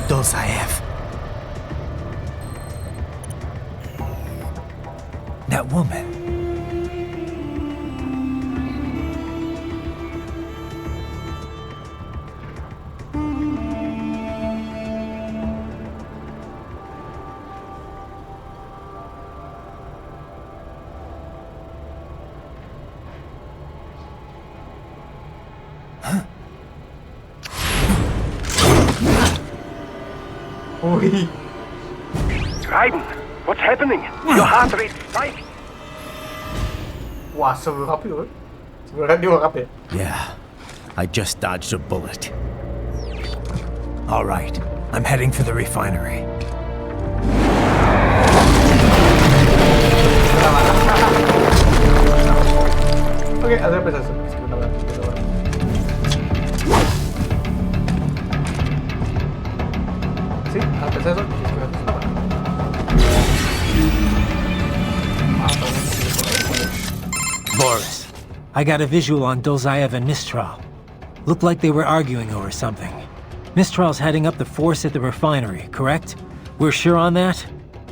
Dosaev. That woman. Ui. Raiden, what's happening? Your heart rate spiked. Wah, seberapa itu? Sebenarnya dia apa ya? Yeah, I just dodged a bullet. All right, I'm heading for the refinery. Oke, ada apa saja? Sí, apa saja? Boris, I got a visual on Dosaev and Mistral. Looked like they were arguing over something. Mistral's heading up the force at the refinery, correct? We're sure on that?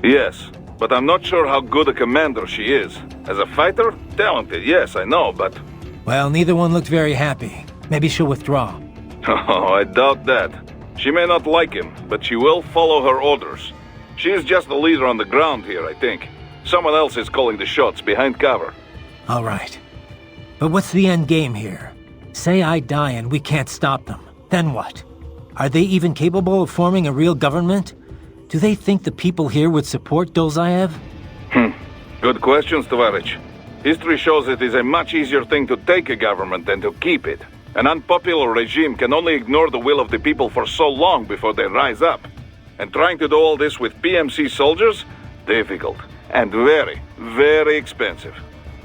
Yes, but I'm not sure how good a commander she is. As a fighter, talented, yes, I know, but... Well, neither one looked very happy. Maybe she'll withdraw. Oh, I doubt that. She may not like him, but she will follow her orders. She is just the leader on the ground here, I think. Someone else is calling the shots behind cover. All right. But what's the end game here? Say I die and we can't stop them. Then what? Are they even capable of forming a real government? Do they think the people here would support Dosaev? Good questions, Tovarich. History shows it is a much easier thing to take a government than to keep it. An unpopular regime can only ignore the will of the people for so long before they rise up. And trying to do all this with PMC soldiers? Difficult. And very, very expensive.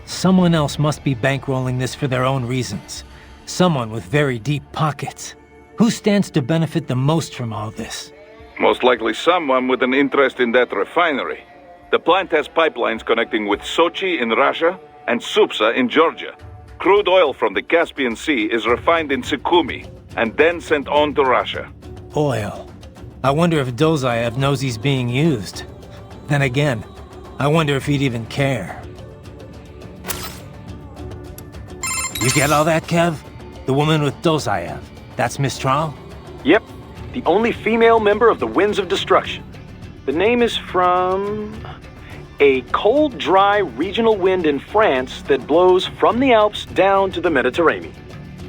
Someone else must be bankrolling this for their own reasons. Someone with very deep pockets. Who stands to benefit the most from all this? Most likely someone with an interest in that refinery. The plant has pipelines connecting with Sochi in Russia and Supsa in Georgia. Crude oil from the Caspian Sea is refined in Sukhumi and then sent on to Russia. Oil. I wonder if Dosaev knows he's being used. Then again, I wonder if he'd even care. You get all that, Kev? The woman with Dosaev. That's Mistral? Yep, the only female member of the Winds of Destruction. The name is from... a cold, dry regional wind in France that blows from the Alps down to the Mediterranean.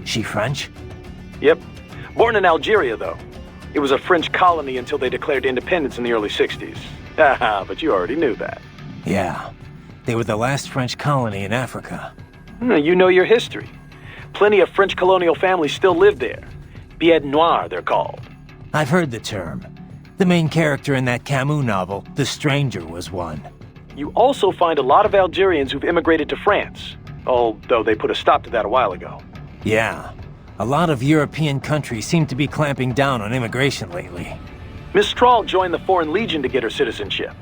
She French? Yep. Born in Algeria, though. It was a French colony until they declared independence in the early 60s. Haha, but you already knew that. Yeah. They were the last French colony in Africa. You know your history. Plenty of French colonial families still live there. Billets noirs, they're called. I've heard the term. The main character in that Camus novel, The Stranger, was one. You also find a lot of Algerians who've immigrated to France, although they put a stop to that a while ago. Yeah. A lot of European countries seem to be clamping down on immigration lately. Mistral joined the Foreign Legion to get her citizenship.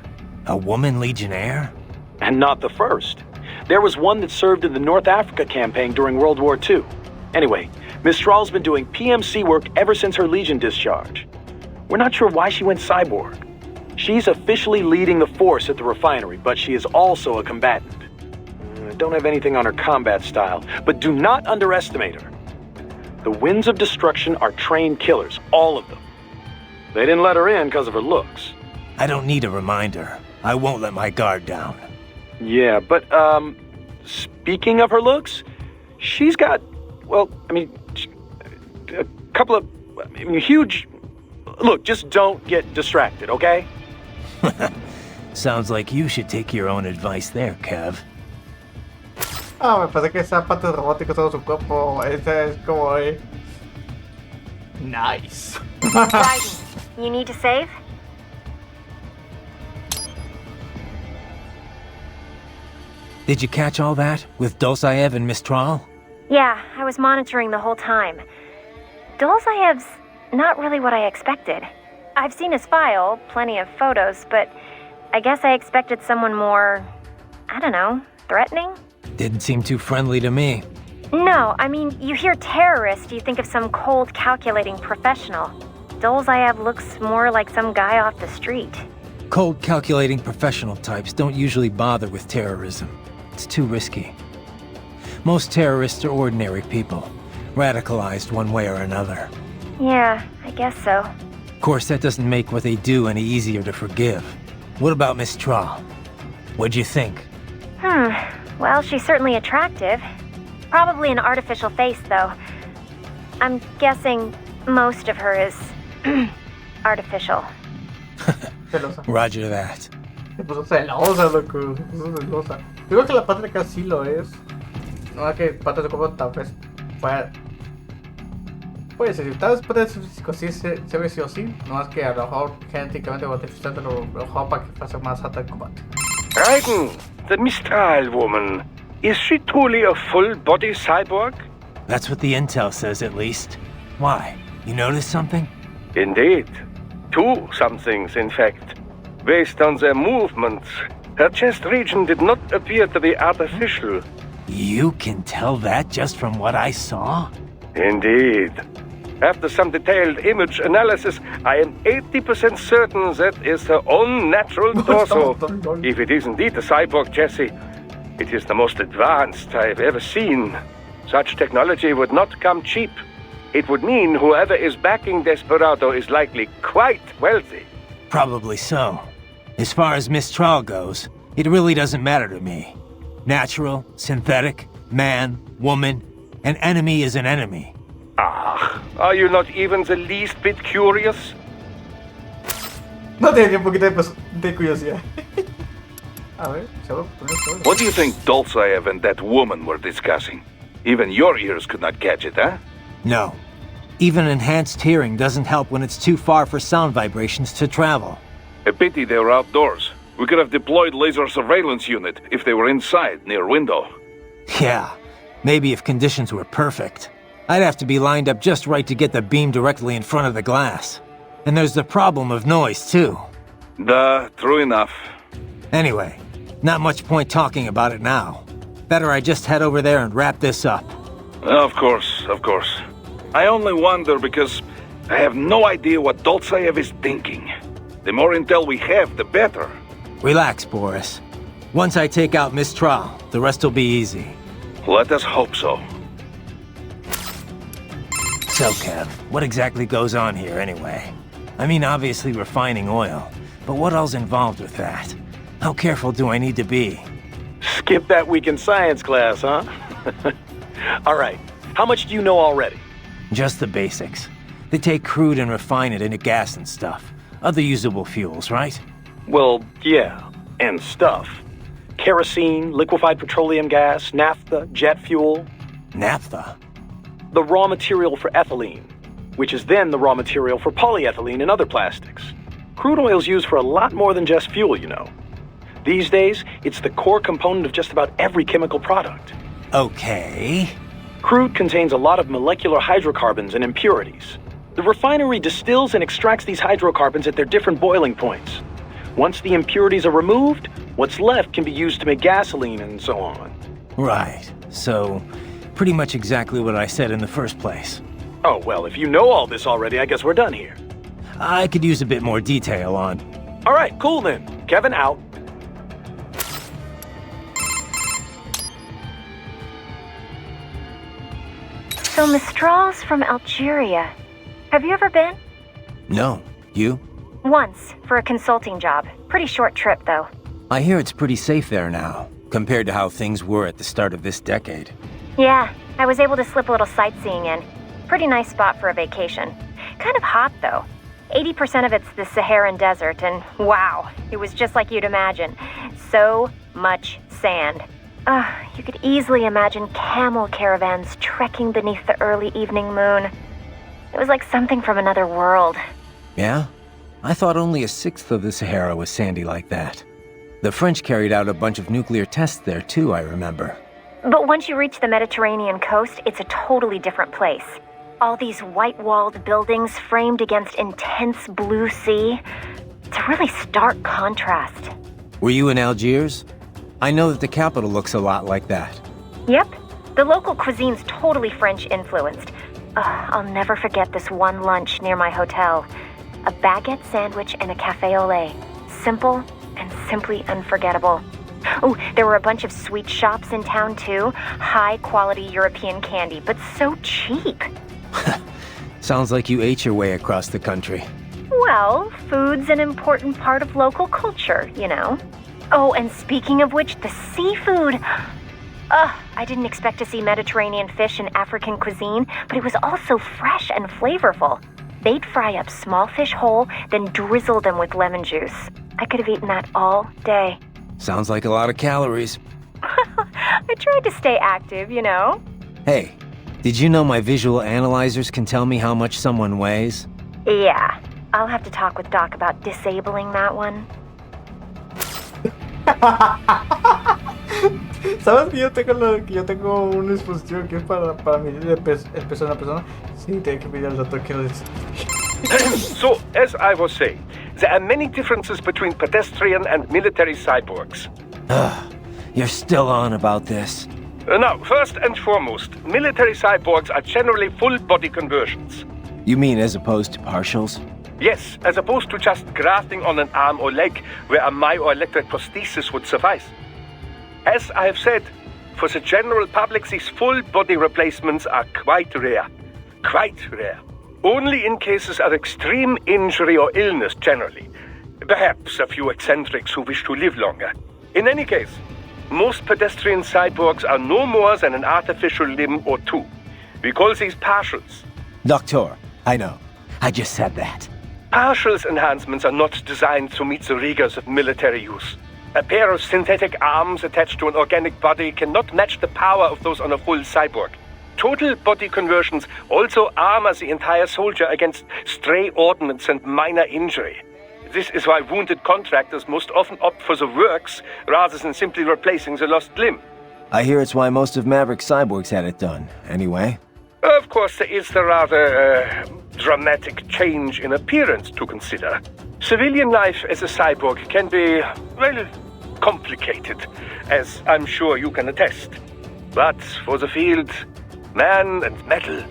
A woman legionnaire? And not the first. There was one that served in the North Africa campaign during World War II. Anyway, Mistral's been doing PMC work ever since her Legion discharge. We're not sure why she went cyborg. She's officially leading the force at the refinery, but she is also a combatant. Don't have anything on her combat style, but do not underestimate her. The Winds of Destruction are trained killers, all of them. They didn't let her in because of her looks. I don't need a reminder. I won't let my guard down. Yeah, but, speaking of her looks, she's got, well, I mean, a couple of, huge... Look, just don't get distracted, okay? Sounds like you should take your own advice there, Kev. Ah, me parece que esa parte robótica todo su cuerpo, esa es como nice. Raiden, you need to save? Did you catch all that, with Dosaev and Mistral? Yeah, I was monitoring the whole time. Dolzaev's not really what I expected. I've seen his file, plenty of photos, but I guess I expected someone more, I don't know, threatening? Didn't seem too friendly to me. No, I mean, you hear terrorist, you think of some cold, calculating professional. Dolzaev looks more like some guy off the street. Cold, calculating professional types don't usually bother with terrorism. It's too risky. Most terrorists are ordinary people, radicalized one way or another. Yeah, I guess so. Of course, that doesn't make what they do any easier to forgive. What about Miss Traw? What'd you think? Well, she's certainly attractive. Probably an artificial face, though. I'm guessing most of her is artificial. Celosa. Roger that. Se puso celosa, loco. Se puso celosa. Yo creo que la parte de acá sí lo es. No es que parte de su cuerpo tal vez puede ser. Tal vez parte de su físico sí se ve sí o sí. No es que a lo mejor genéticamente o artificialmente lo mejor para que fuese más alta el combate. Raiden, the Mistral woman. Is she truly a full-body cyborg? That's what the intel says, at least. Why? You notice something? Indeed. Two somethings, in fact. Based on their movements, her chest region did not appear to be artificial. You can tell that just from what I saw? Indeed. After some detailed image analysis, I am 80% certain that is her own natural torso. If it is indeed a cyborg chassis, it is the most advanced I've ever seen. Such technology would not come cheap. It would mean whoever is backing Desperado is likely quite wealthy. Probably so. As far as Mistral goes, it really doesn't matter to me. Natural, synthetic, man, woman, an enemy is an enemy. Ah, are you not even the least bit curious? No tiene ni un poquito de curiosidad. A ver, se va a poner todo. What do you think Dolzaev and that woman were discussing? Even your ears could not catch it, huh? No. Even enhanced hearing doesn't help when it's too far for sound vibrations to travel. A pity they were outdoors. We could have deployed laser surveillance unit if they were inside, near window. Yeah, maybe if conditions were perfect. I'd have to be lined up just right to get the beam directly in front of the glass. And there's the problem of noise, too. Duh, true enough. Anyway, not much point talking about it now. Better I just head over there and wrap this up. Of course, of course. I only wonder because I have no idea what Dolzaev is thinking. The more intel we have, the better. Relax, Boris. Once I take out Mistral, the rest will be easy. Let us hope so. So, Kev, what exactly goes on here anyway? I mean, obviously refining oil, but what else involved with that? How careful do I need to be? Skip that week in science class, huh? All right, how much do you know already? Just the basics. They take crude and refine it into gas and stuff. Other usable fuels, right? Well, yeah, and stuff. Kerosene, liquefied petroleum gas, naphtha, jet fuel. Naphtha? The raw material for ethylene, which is then the raw material for polyethylene and other plastics. Crude oil's used for a lot more than just fuel, you know. These days, it's the core component of just about every chemical product. Okay. Crude contains a lot of molecular hydrocarbons and impurities. The refinery distills and extracts these hydrocarbons at their different boiling points. Once the impurities are removed, what's left can be used to make gasoline and so on. Right. So, pretty much exactly what I said in the first place. Oh, well, if you know all this already, I guess we're done here. I could use a bit more detail on... All right, cool then. Kevin out. So Mistral's from Algeria. Have you ever been? No. You? Once, for a consulting job. Pretty short trip, though. I hear it's pretty safe there now, compared to how things were at the start of this decade. Yeah, I was able to slip a little sightseeing in. Pretty nice spot for a vacation. Kind of hot, though. 80% of it's the Saharan desert, and wow, it was just like you'd imagine. So much sand. You could easily imagine camel caravans trekking beneath the early evening moon. It was like something from another world. Yeah? I thought only a sixth of the Sahara was sandy like that. The French carried out a bunch of nuclear tests there too, I remember. But once you reach the Mediterranean coast, it's a totally different place. All these white-walled buildings framed against intense blue sea. It's a really stark contrast. Were you in Algiers? I know that the capital looks a lot like that. Yep. The local cuisine's totally French-influenced. I'll never forget this one lunch near my hotel. A baguette sandwich and a cafe au lait. Simple and simply unforgettable. Oh, there were a bunch of sweet shops in town too. High-quality European candy, but so cheap. Sounds like you ate your way across the country. Well, food's an important part of local culture, you know. Oh, and speaking of which, the seafood. I didn't expect to see Mediterranean fish in African cuisine, but it was also fresh and flavorful. They'd fry up small fish whole, then drizzle them with lemon juice. I could have eaten that all day. Sounds like a lot of calories. I tried to stay active, you know. Hey, did you know my visual analyzers can tell me how much someone weighs? Yeah, I'll have to talk with Doc about disabling that one. ¿Sabes que yo tengo un dispositivo que es para medir el peso de una persona? Sí, tengo que pedir al doctor que lo dice. So, as I was saying, there are many differences between pedestrian and military cyborgs. You're still on about this. Now, first and foremost, military cyborgs are generally full-body conversions. You mean as opposed to partials? Yes, as opposed to just grafting on an arm or leg where a myoelectric prosthesis would suffice. As I have said, for the general public, these full-body replacements are quite rare. Quite rare. Only in cases of extreme injury or illness, generally. Perhaps a few eccentrics who wish to live longer. In any case, most pedestrian cyborgs are no more than an artificial limb or two. We call these partials. Doctor, I know. I just said that. Partials enhancements are not designed to meet the rigors of military use. A pair of synthetic arms attached to an organic body cannot match the power of those on a full cyborg. Total body conversions also armor the entire soldier against stray ordnance and minor injury. This is why wounded contractors most often opt for the works rather than simply replacing the lost limb. I hear it's why most of Maverick cyborgs had it done, anyway. Of course, there is the rather dramatic change in appearance to consider. Civilian life as a cyborg can be, well, complicated, as I'm sure you can attest. But for the field, man and metal,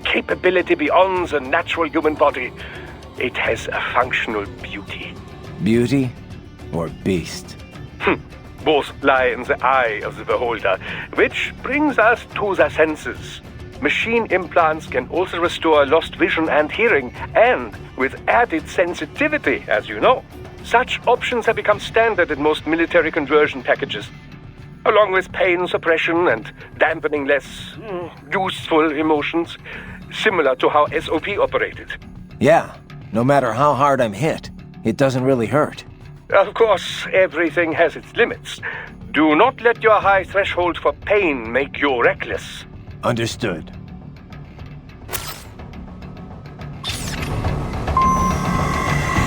capability beyond the natural human body, it has a functional beauty. Beauty or beast? Both lie in the eye of the beholder, which brings us to the senses. Machine implants can also restore lost vision and hearing, and with added sensitivity, as you know. Such options have become standard in most military conversion packages, along with pain suppression and dampening less useful emotions, similar to how SOP operated. Yeah, no matter how hard I'm hit, it doesn't really hurt. Of course, everything has its limits. Do not let your high threshold for pain make you reckless. Understood.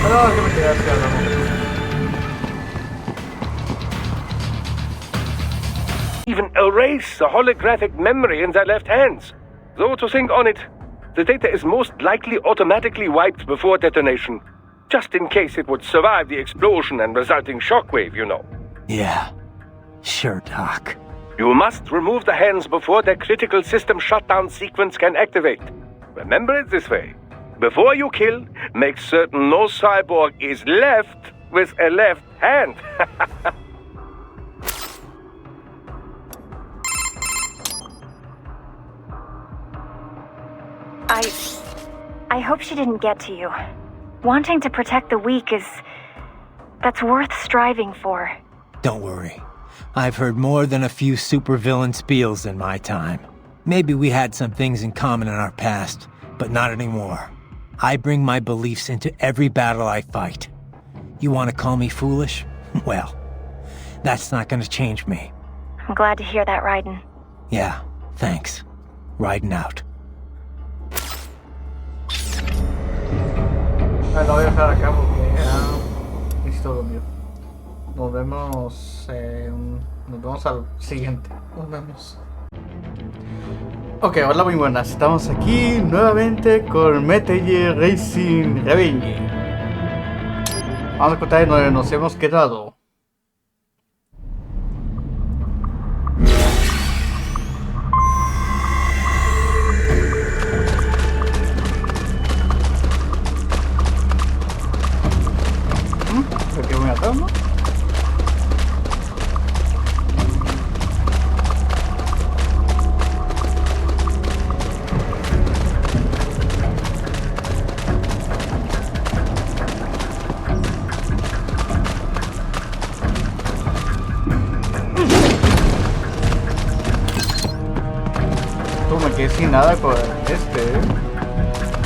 No, que me quedé así hablando. Even erase the holographic memory in their left hands. Though to think on it, the data is most likely automatically wiped before detonation, just in case it would survive the explosion and resulting shockwave, you know. Yeah, sure, Doc. You must remove the hands before the critical system shutdown sequence can activate. Remember it this way. Before you kill, make certain no cyborg is left with a left hand. I hope she didn't get to you. Wanting to protect the weak that's worth striving for. Don't worry. I've heard more than a few supervillain spiels in my time. Maybe we had some things in common in our past, but not anymore. I bring my beliefs into every battle I fight. You want to call me foolish? Well, that's not going to change me. I'm glad to hear that, Raiden. Yeah, thanks. Riding out. Lo voy a dejar acá porque ya necesito dormir. Nos vemos al siguiente. Nos vemos. Ok, hola, muy buenas. Estamos aquí nuevamente con Metal Gear Racing Revenge. Vamos a contar donde nos hemos quedado. quedé sin nada con este,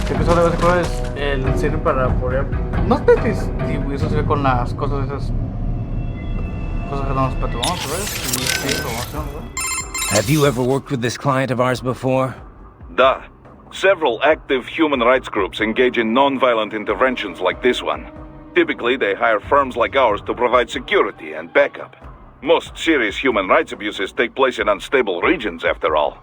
Creo que solo ese juego es el sirve para poder. No sé si eso se ve con las cosas esas. Cosas que damos, pero vamos a ver si hay información, ¿verdad? Have you ever worked with this client of ours before? Duh. Several active human rights groups engage in non-violent interventions like this one. Typically, they hire firms like ours to provide security and backup. Most serious human rights abuses take place in unstable regions, after all.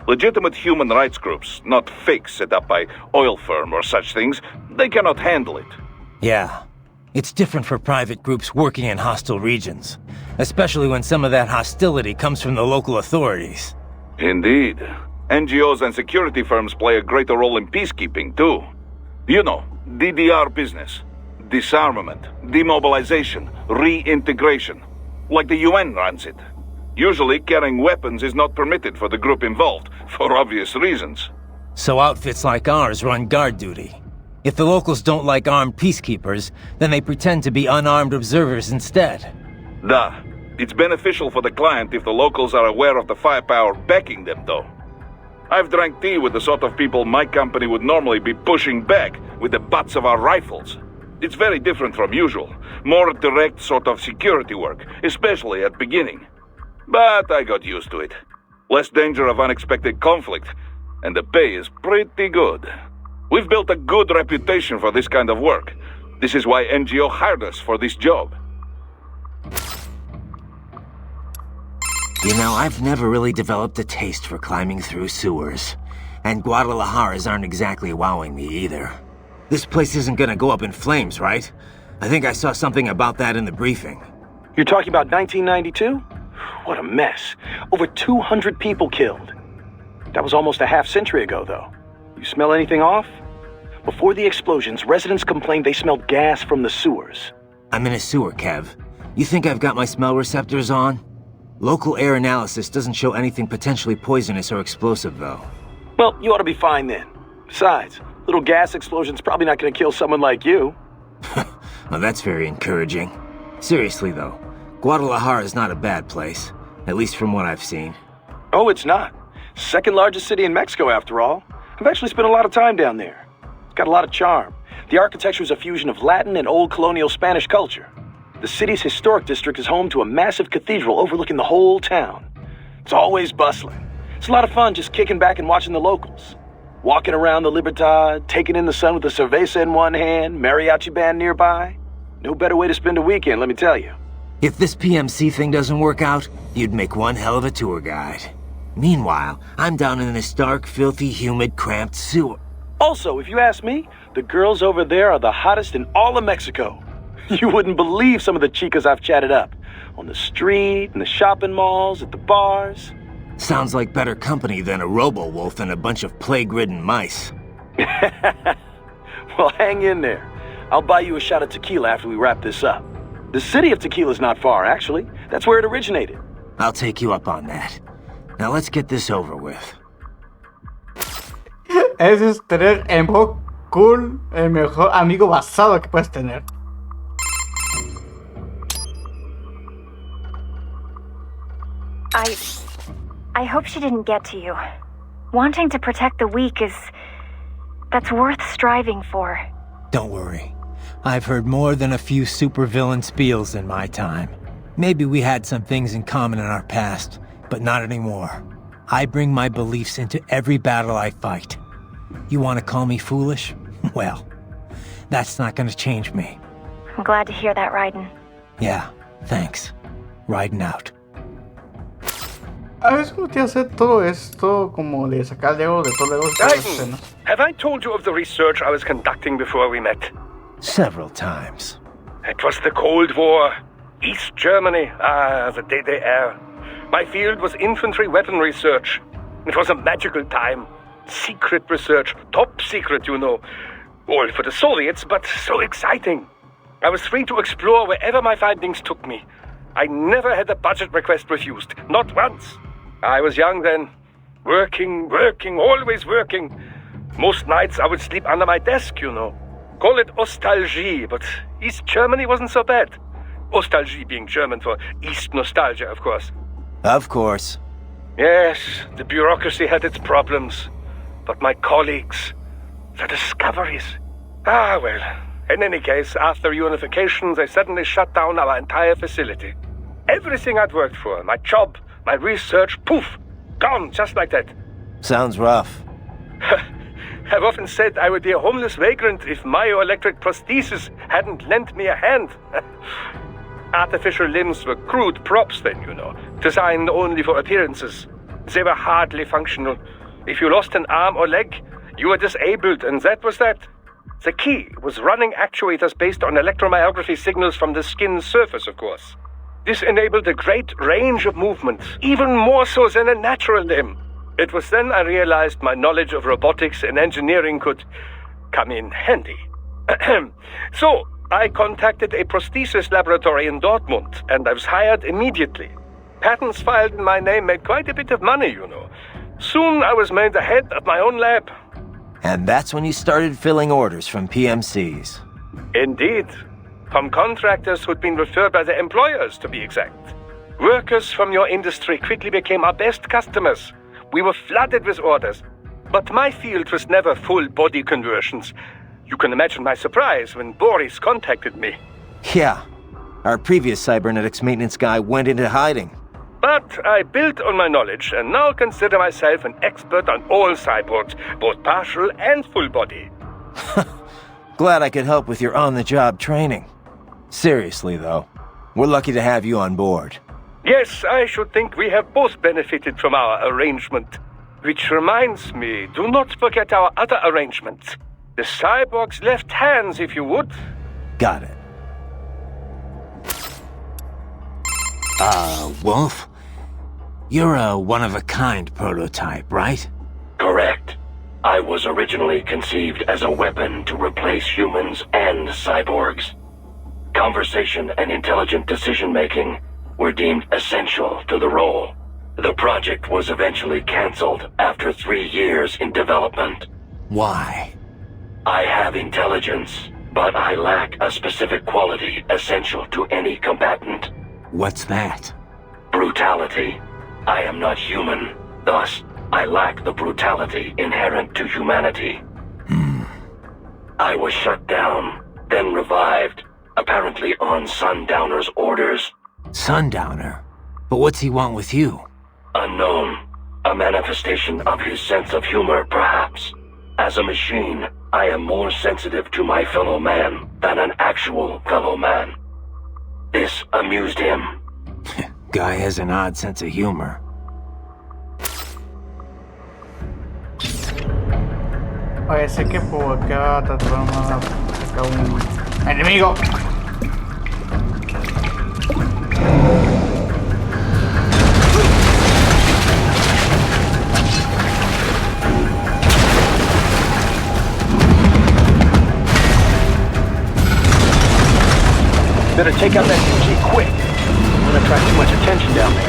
Legitimate human rights groups, not fakes set up by oil firm or such things, they cannot handle it. Yeah. It's different for private groups working in hostile regions, especially when some of that hostility comes from the local authorities. Indeed. NGOs and security firms play a greater role in peacekeeping, too. You know, DDR business. Disarmament, demobilization, reintegration. Like the UN runs it. Usually, carrying weapons is not permitted for the group involved, for obvious reasons. So outfits like ours run guard duty. If the locals don't like armed peacekeepers, then they pretend to be unarmed observers instead. Duh. It's beneficial for the client if the locals are aware of the firepower backing them, though. I've drank tea with the sort of people my company would normally be pushing back with the butts of our rifles. It's very different from usual. More direct sort of security work, especially at beginning. But I got used to it. Less danger of unexpected conflict, and the pay is pretty good. We've built a good reputation for this kind of work. This is why NGO hired us for this job. You know, I've never really developed a taste for climbing through sewers. And Guadalajaras aren't exactly wowing me either. This place isn't gonna go up in flames, right? I think I saw something about that in the briefing. You're talking about 1992? What a mess. Over 200 people killed. That was almost a half-century ago, though. You smell anything off? Before the explosions, residents complained they smelled gas from the sewers. I'm in a sewer, Kev. You think I've got my smell receptors on? Local air analysis doesn't show anything potentially poisonous or explosive, though. Well, you ought to be fine then. Besides, little gas explosion's probably not gonna kill someone like you. Well, that's very encouraging. Seriously, though, Guadalajara is not a bad place, at least from what I've seen. Oh, it's not. Second largest city in Mexico, after all. I've actually spent a lot of time down there. It's got a lot of charm. The architecture is a fusion of Latin and old colonial Spanish culture. The city's historic district is home to a massive cathedral overlooking the whole town. It's always bustling. It's a lot of fun just kicking back and watching the locals. Walking around the Libertad, taking in the sun with a cerveza in one hand, mariachi band nearby. No better way to spend a weekend, let me tell you. If this PMC thing doesn't work out, you'd make one hell of a tour guide. Meanwhile, I'm down in this dark, filthy, humid, cramped sewer. Also, if you ask me, the girls over there are the hottest in all of Mexico. You wouldn't believe some of the chicas I've chatted up. On the street, in the shopping malls, at the bars. Sounds like better company than a robo-wolf and a bunch of plague-ridden mice. Well, hang in there. I'll buy you a shot of tequila after we wrap this up. The city of tequila's not far, actually. That's where it originated. I'll take you up on that. Now let's get this over with. Ese es tener el mejor cool, el mejor amigo basado que puedes tener. I hope she didn't get to you. Wanting to protect the weak that's worth striving for. Don't worry. I've heard more than a few supervillain spiels in my time. Maybe we had some things in common in our past, but not anymore. I bring my beliefs into every battle I fight. You want to call me foolish? Well, that's not gonna change me. I'm glad to hear that, Raiden. Yeah, thanks. Riding out. A veces uno tiene que hacer todo esto como de sacar Lego de todo Lego de todas las Raiden, escenas. have I told you of the research I was conducting before we met? Several times. It was the Cold War. East Germany. The DDR. My field was infantry weapon research. It was a magical time. Secret research. Top secret, you know. All for the Soviets, but so exciting. I was free to explore wherever my findings took me. I never had a budget request refused. Not once. I was young then. Working, always working. Most nights I would sleep under my desk, you know. Call it nostalgie, but East Germany wasn't so bad. Nostalgie being German for East nostalgia, of course. Of course. Yes, the bureaucracy had its problems. But my colleagues, the discoveries. Ah, well, in any case, after unification, they suddenly shut down our entire facility. Everything I'd worked for, my job, my research, poof, gone just like that. Sounds rough. I've often said I would be a homeless vagrant if myoelectric prosthesis hadn't lent me a hand. Artificial limbs were crude props then, you know, designed only for appearances. They were hardly functional. If you lost an arm or leg, you were disabled, and that was that. The key was running actuators based on electromyography signals from the skin's surface, of course. This enabled a great range of movement, even more so than a natural limb. It was then I realized my knowledge of robotics and engineering could come in handy. So, I contacted a prosthesis laboratory in Dortmund, and I was hired immediately. Patents filed in my name made quite a bit of money, you know. Soon I was made the head of my own lab. And that's when you started filling orders from PMCs. Indeed. From contractors who'd been referred by their employers, to be exact. Workers from your industry quickly became our best customers. We were flooded with orders. But my field was never full body conversions. You can imagine my surprise when Boris contacted me. Yeah. Our previous cybernetics maintenance guy went into hiding. But I built on my knowledge and now consider myself an expert on all cyborgs, both partial and full body. Glad I could help with your on-the-job training. Seriously, though, we're lucky to have you on board. Yes, I should think we have both benefited from our arrangement. Which reminds me, do not forget our other arrangement. The cyborg's left hands, if you would. Got it. Wolf? You're a one-of-a-kind prototype, right? Correct. I was originally conceived as a weapon to replace humans and cyborgs. Conversation and intelligent decision-making were deemed essential to the role. The project was eventually cancelled after 3 years in development. Why? I have intelligence, but I lack a specific quality essential to any combatant. What's that? Brutality. I am not human, thus, I lack the brutality inherent to humanity. I was shut down, then revived, apparently on Sundowner's orders. Sundowner? But what's he want with you? Unknown. A manifestation of his sense of humor, perhaps. As a machine, I am more sensitive to my fellow man than an actual fellow man. This amused him. Guy has an odd sense of humor. Parece que por acá tratamos acá un enemigo. Better take out that MG quick. Don't want to attract too much attention down there.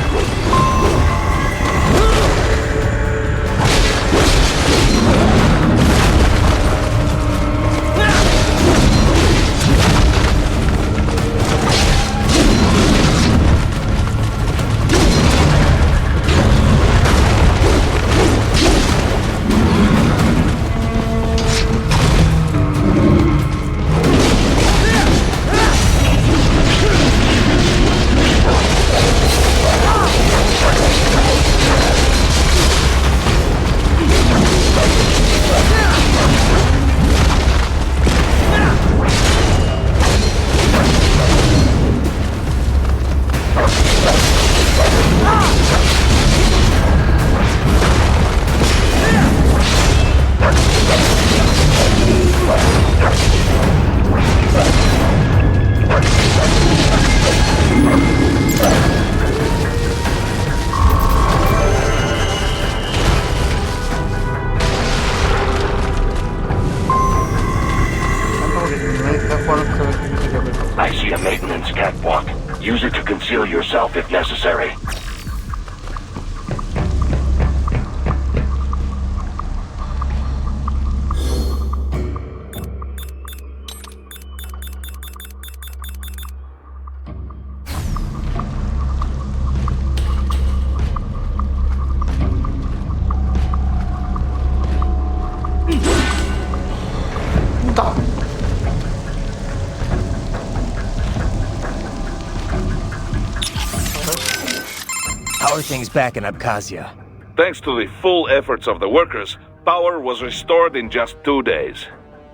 things back in Abkhazia? Thanks to the full efforts of the workers, power was restored in just 2 days.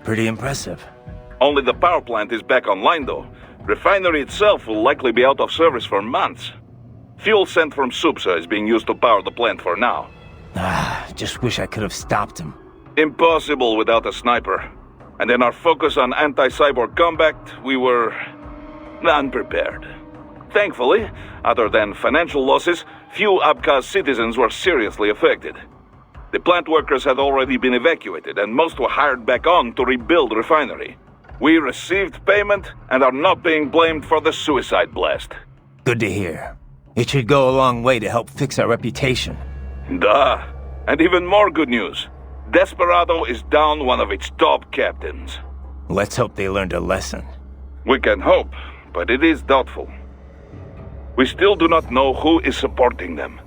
Pretty impressive. Only the power plant is back online, though. Refinery itself will likely be out of service for months. Fuel sent from Supsa is being used to power the plant for now. Just wish I could have stopped him. Impossible without a sniper. And in our focus on anti-cyborg combat, we were unprepared. Thankfully, other than financial losses, few Abkhaz citizens were seriously affected. The plant workers had already been evacuated, and most were hired back on to rebuild the refinery. We received payment and are not being blamed for the suicide blast. Good to hear. It should go a long way to help fix our reputation. Duh. And even more good news. Desperado is down one of its top captains. Let's hope they learned a lesson. We can hope, but it is doubtful. We still do not know who is supporting them.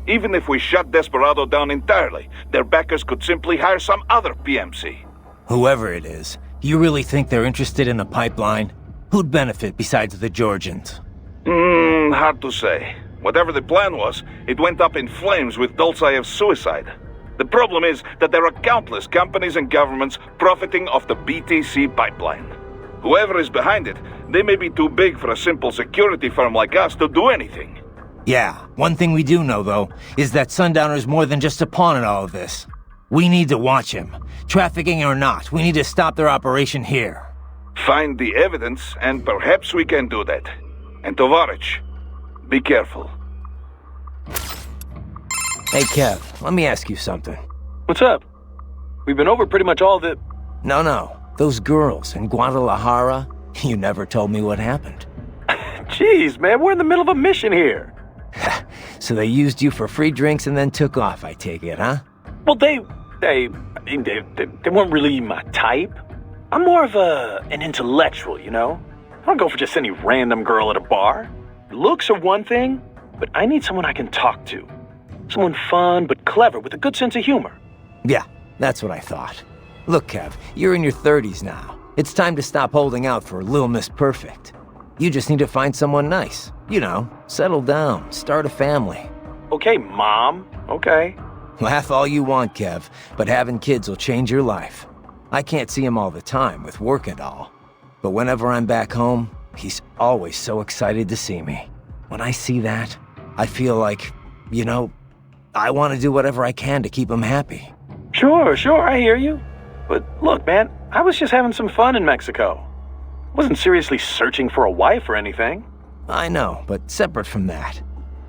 Even if we shut Desperado down entirely, their backers could simply hire some other PMC. Whoever it is, you really think they're interested in the pipeline? Who'd benefit besides the Georgians? Hard to say. Whatever the plan was, it went up in flames with Dulcayev's suicide. The problem is that there are countless companies and governments profiting off the BTC pipeline. Whoever is behind it, they may be too big for a simple security firm like us to do anything. Yeah, one thing we do know, though, is that Sundowner's more than just a pawn in all of this. We need to watch him. Trafficking or not, we need to stop their operation here. Find the evidence, and perhaps we can do that. And Tovarich, be careful. Hey, Kev, let me ask you something. What's up? We've been over pretty much all the... No. Those girls in Guadalajara, you never told me what happened. Jeez, man, we're in the middle of a mission here. So they used you for free drinks and then took off, I take it, huh? Well, they weren't really my type. I'm more of an intellectual, you know? I don't go for just any random girl at a bar. Looks are one thing, but I need someone I can talk to. Someone fun but clever with a good sense of humor. Yeah, that's what I thought. Look, Kev, you're in your 30s now. It's time to stop holding out for Lil Miss Perfect. You just need to find someone nice. You know, settle down, start a family. Okay, Mom. Okay. Laugh all you want, Kev, but having kids will change your life. I can't see him all the time with work and all. But whenever I'm back home, he's always so excited to see me. When I see that, I feel like, you know, I want to do whatever I can to keep him happy. Sure, I hear you. But look, man, I was just having some fun in Mexico. Wasn't seriously searching for a wife or anything. I know, but separate from that,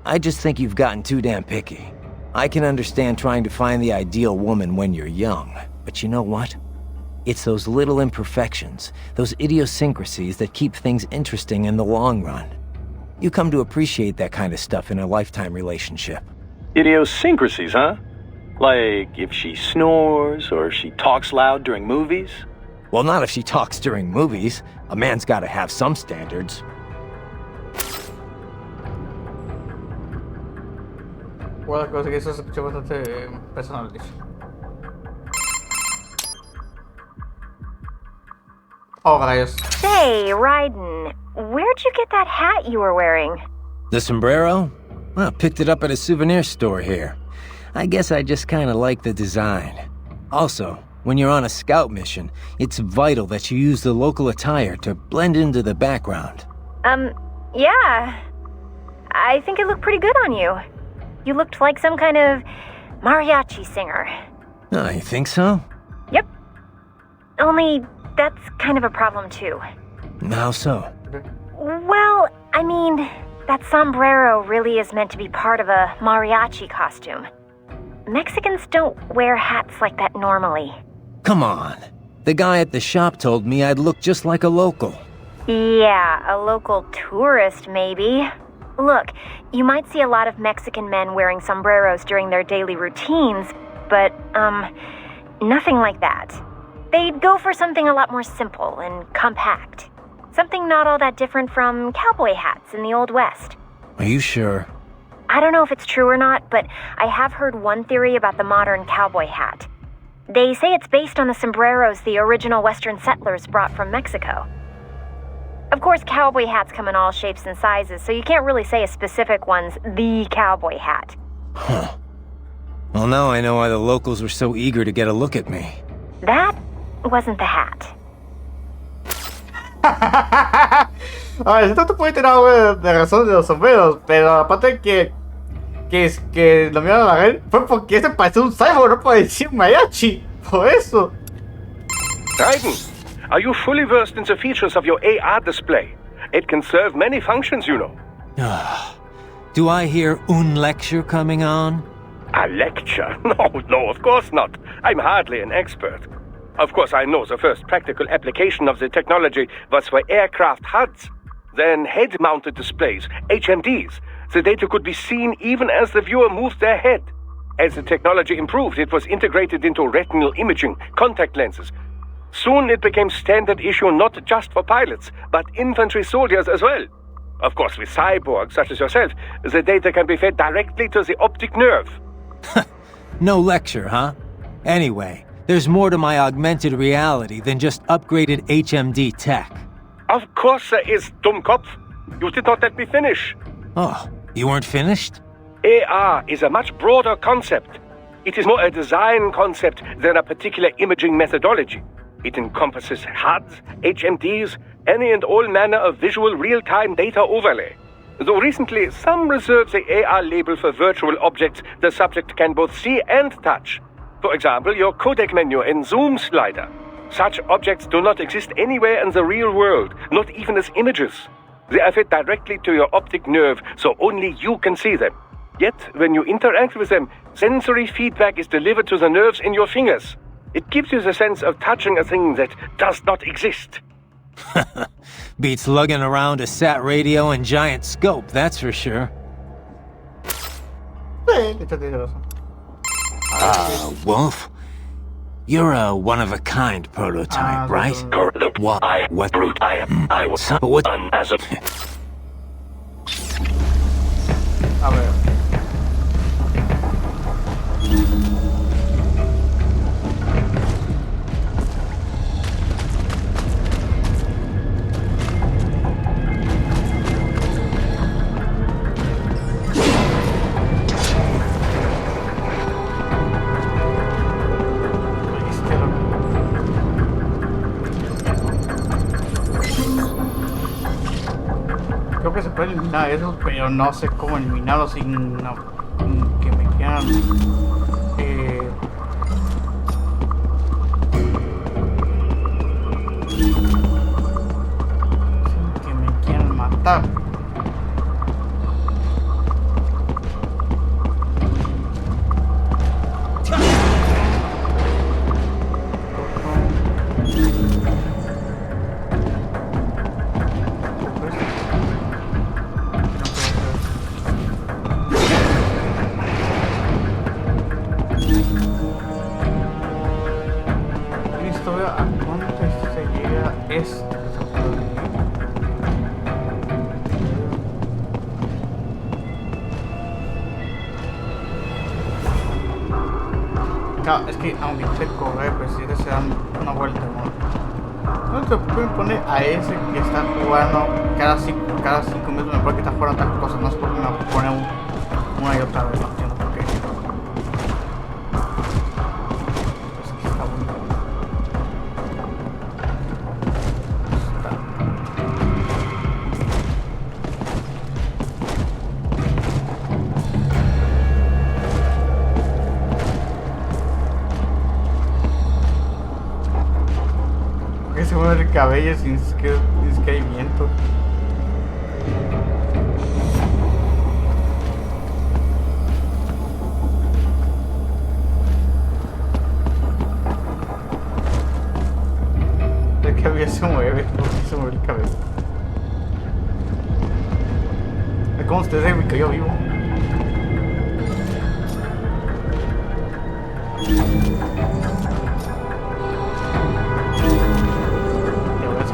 I just think you've gotten too damn picky. I can understand trying to find the ideal woman when you're young, but you know what? It's those little imperfections, those idiosyncrasies that keep things interesting in the long run. You come to appreciate that kind of stuff in a lifetime relationship. Idiosyncrasies, huh? Like if she snores or she talks loud during movies? Well, not if she talks during movies. A man's gotta have some standards. Guarda cosa che eso se escucha bastante personal, dice. Oh, rayos. Say, Raiden, where'd you get that hat you were wearing? The sombrero? Well, picked it up at a souvenir store here. I guess I just kinda like the design. Also, when you're on a scout mission, it's vital that you use the local attire to blend into the background. Yeah. I think it looked pretty good on you. You looked like some kind of mariachi singer. Oh, you think so? Yep. Only that's kind of a problem too. How so? Well, I mean, that sombrero really is meant to be part of a mariachi costume. Mexicans don't wear hats like that normally. Come on. The guy at the shop told me I'd look just like a local. Yeah, a local tourist maybe. Look, you might see a lot of Mexican men wearing sombreros during their daily routines, but, nothing like that. They'd go for something a lot more simple and compact. Something not all that different from cowboy hats in the Old West. Are you sure? I don't know if it's true or not, but I have heard one theory about the modern cowboy hat. They say it's based on the sombreros the original Western settlers brought from Mexico. Of course, cowboy hats come in all shapes and sizes, so you can't really say a specific one's the cowboy hat. Huh. Well, now I know why the locals were so eager to get a look at me. That wasn't the hat. A ver, esto te puede tener algo de razón de los sombreros, pero aparte de que lo miraron a la red fue porque se pareció un cyborg, no puede decir mariachi. Por eso. Raiden, are you fully versed in the features of your AR display? It can serve many functions, you know. Do I hear un lecture coming on? A lecture? No, of course not. I'm hardly an expert. Of course, I know the first practical application of the technology was for aircraft HUDs. Then head-mounted displays, HMDs. The data could be seen even as the viewer moved their head. As the technology improved, it was integrated into retinal imaging, contact lenses. Soon it became standard issue not just for pilots, but infantry soldiers as well. Of course, with cyborgs such as yourself, the data can be fed directly to the optic nerve. No lecture, huh? Anyway, there's more to my augmented reality than just upgraded HMD tech. Of course there is, Dummkopf. You did not let me finish. Oh, you weren't finished? AR is a much broader concept. It is more a design concept than a particular imaging methodology. It encompasses HUDs, HMDs, any and all manner of visual real-time data overlay. Though recently, some reserve the AR label for virtual objects the subject can both see and touch. For example, your codec menu and zoom slider. Such objects do not exist anywhere in the real world, not even as images. They are fed directly to your optic nerve, so only you can see them. Yet, when you interact with them, sensory feedback is delivered to the nerves in your fingers. It gives you the sense of touching a thing that does not exist. Beats lugging around a sat radio and giant scope, that's for sure. Wolf? You're a one-of-a-kind prototype, right? What? What? I was What? done as a... A ver. Creo que se puede eliminar eso, pero no sé cómo eliminarlo sin que me quieran sin que me quieran matar. Claro, es que aunque se corre, pues si se dan una vuelta, ¿no? No te pueden poner a ese que está jugando cada 5 minutos, me parece que está jugando tal cosa, no es porque me pone una y otra vez, no entiendo por qué. Es que está bueno. Se mueve el cabello sin que hay viento. El cabello se mueve, porque se mueve el cabello. Es como ustedes me cayó vivo.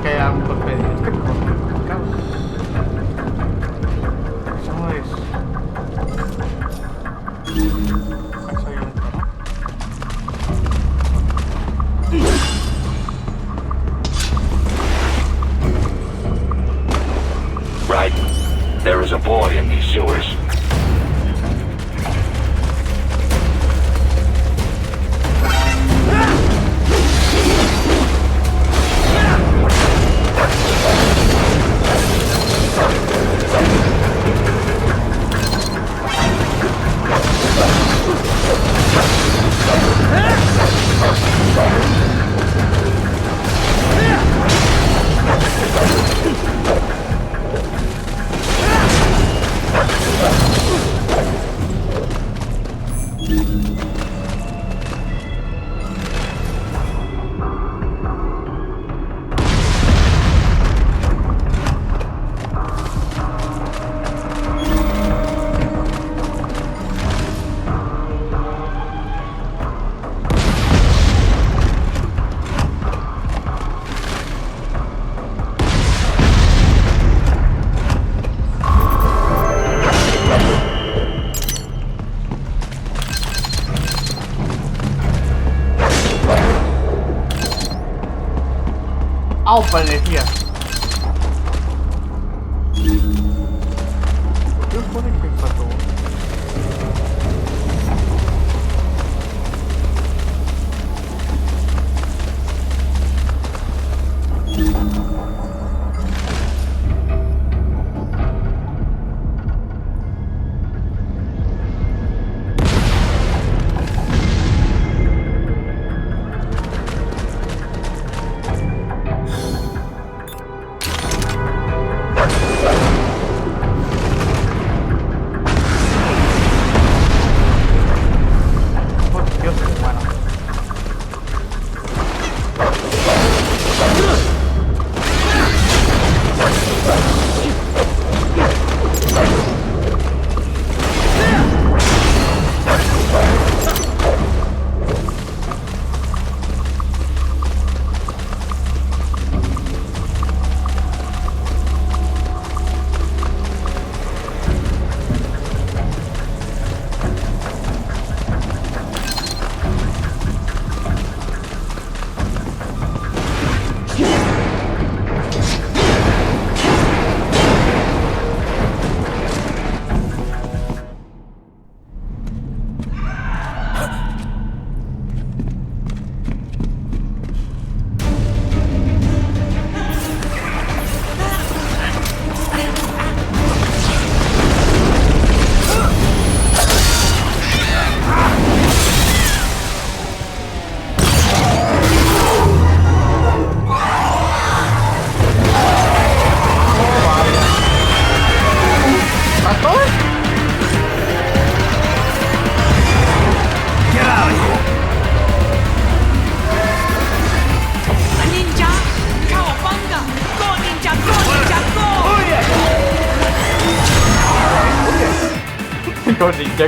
Que haya un golpe de este complicado. Eso no es. Eso ya está, ¿no? ¡Au, para energía! ¿Por qué pone que empató?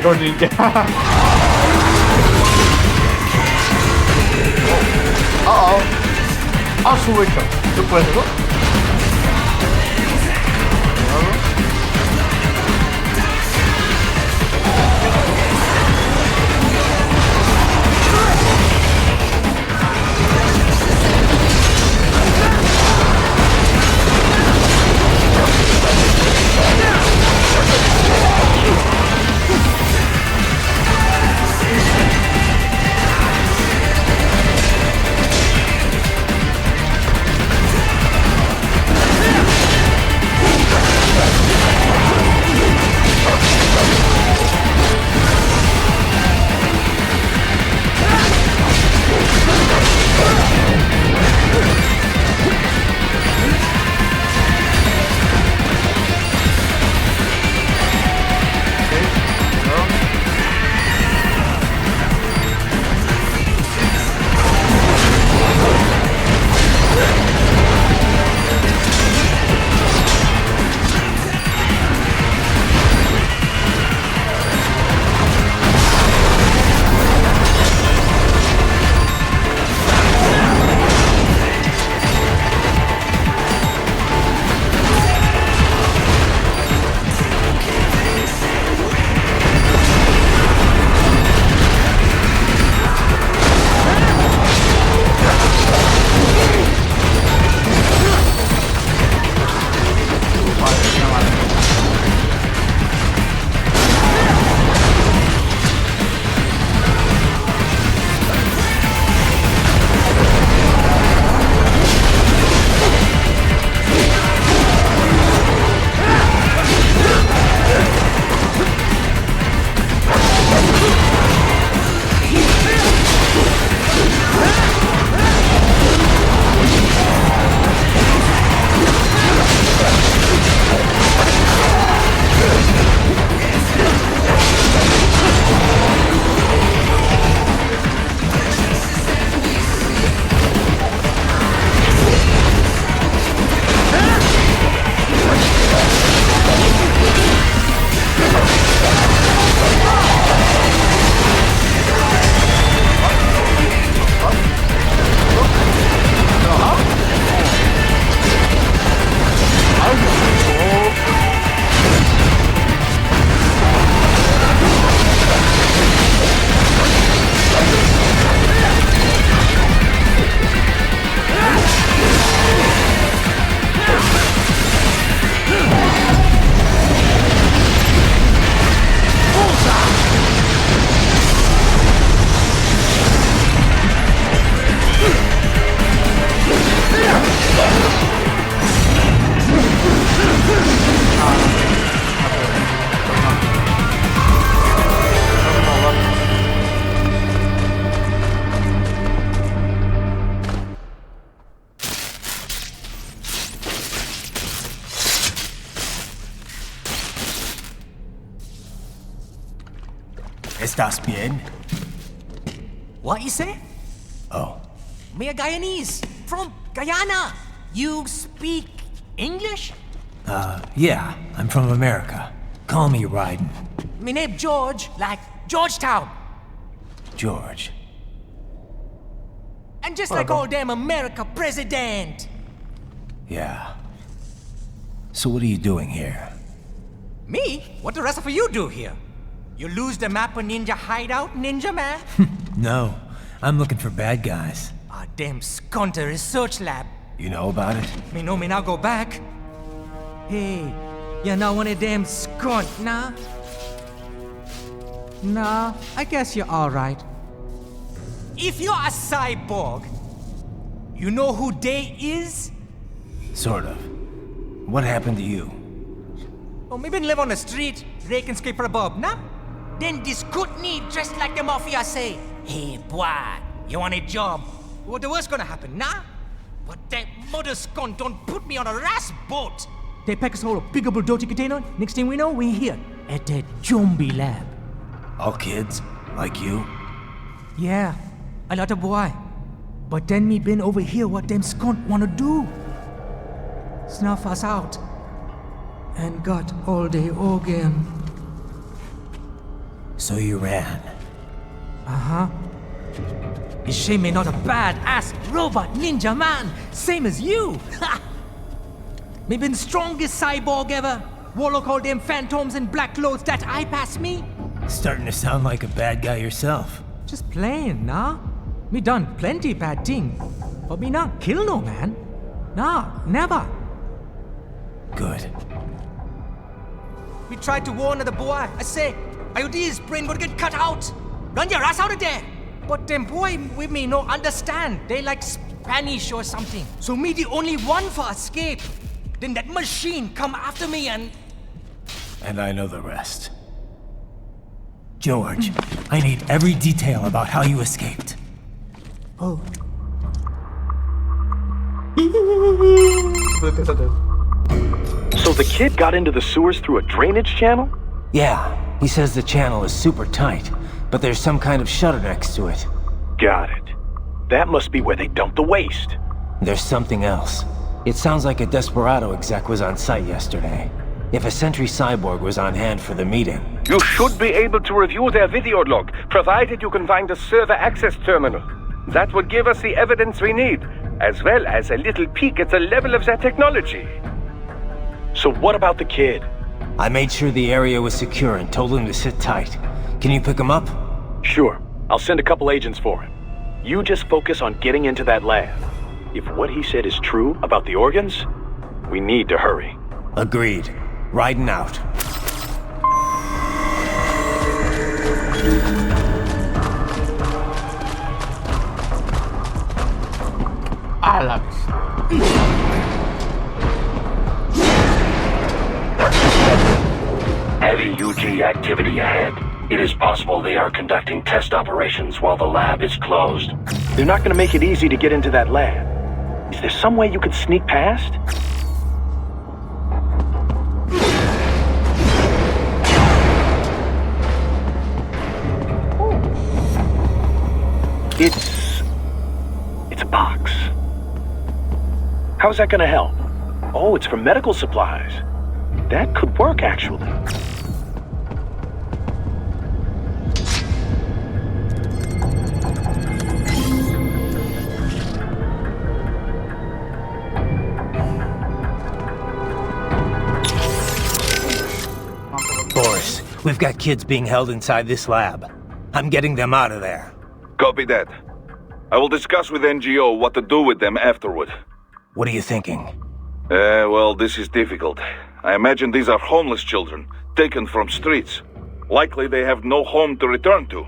Con ninja. Oh. Ah, sube esto. ¿Tú puedes, no? ¿Estás bien? What you say? Oh, Me a Guyanese from Guyana. You speak English? yeah, I'm from America. Call me Ryden. Me name George, like Georgetown. George. And just like all damn America president. Yeah. So what are you doing here? Me? What the rest of you do here? You lose the map of Ninja Hideout, Ninja Man? No, I'm looking for bad guys. Ah, damn Skunter research lab. You know about it? Me know me now go back. Hey, you're not one of them skunt, nah? Nah, I guess you're alright. If you're a cyborg, you know who they is? Sort of. What happened to you? Oh, me been live on the street, rake and scrape for a bob, nah? Then this good need dressed like the mafia say, hey boy, you want a job? What the worst gonna happen, nah? But that mother skunt don't put me on a ras boat. They pack us all a big old dirty container. Next thing we know, we're here at that zombie lab. All kids? Like you? Yeah, a lot of boy. But then me been over here what them skunt wanna do. Snuff us out. And got all the organ. So you ran. Uh-huh. Is she me not a bad-ass robot ninja man, same as you? Ha! Me been strongest cyborg ever. Warlock all them phantoms in black clothes that eye pass me. Starting to sound like a bad guy yourself. Just plain, nah? Me done plenty bad thing. But me not kill no man. Nah, never. Good. We tried to warn the boy. I say, IOD's brain gonna get cut out. Run your ass out of there. But them boy with me no understand. They like Spanish or something. So me the only one for escape. Then that machine come after me and... And I know the rest. George, I need every detail about how you escaped. Oh, So the kid got into the sewers through a drainage channel? Yeah, he says the channel is super tight, but there's some kind of shutter next to it. Got it. That must be where they dumped the waste. There's something else. It sounds like a Desperado exec was on site yesterday. If a Sentry Cyborg was on hand for the meeting. You should be able to review their video log, provided you can find a server access terminal. That would give us the evidence we need, as well as a little peek at the level of their technology. So what about the kid? I made sure the area was secure and told him to sit tight. Can you pick him up? Sure, I'll send a couple agents for him. You just focus on getting into that lab. If what he said is true about the organs, we need to hurry. Agreed. Riding out. A la vez. Heavy UG activity ahead. It is possible they are conducting test operations while the lab is closed. They're not gonna make it easy to get into that lab. Is there some way you could sneak past? It's a box. How's that gonna help? Oh, it's for medical supplies. That could work, actually. Boris, we've got kids being held inside this lab. I'm getting them out of there. Copy that. I will discuss with NGO what to do with them afterward. What are you thinking? Well, this is difficult. I imagine these are homeless children, taken from streets. Likely they have no home to return to.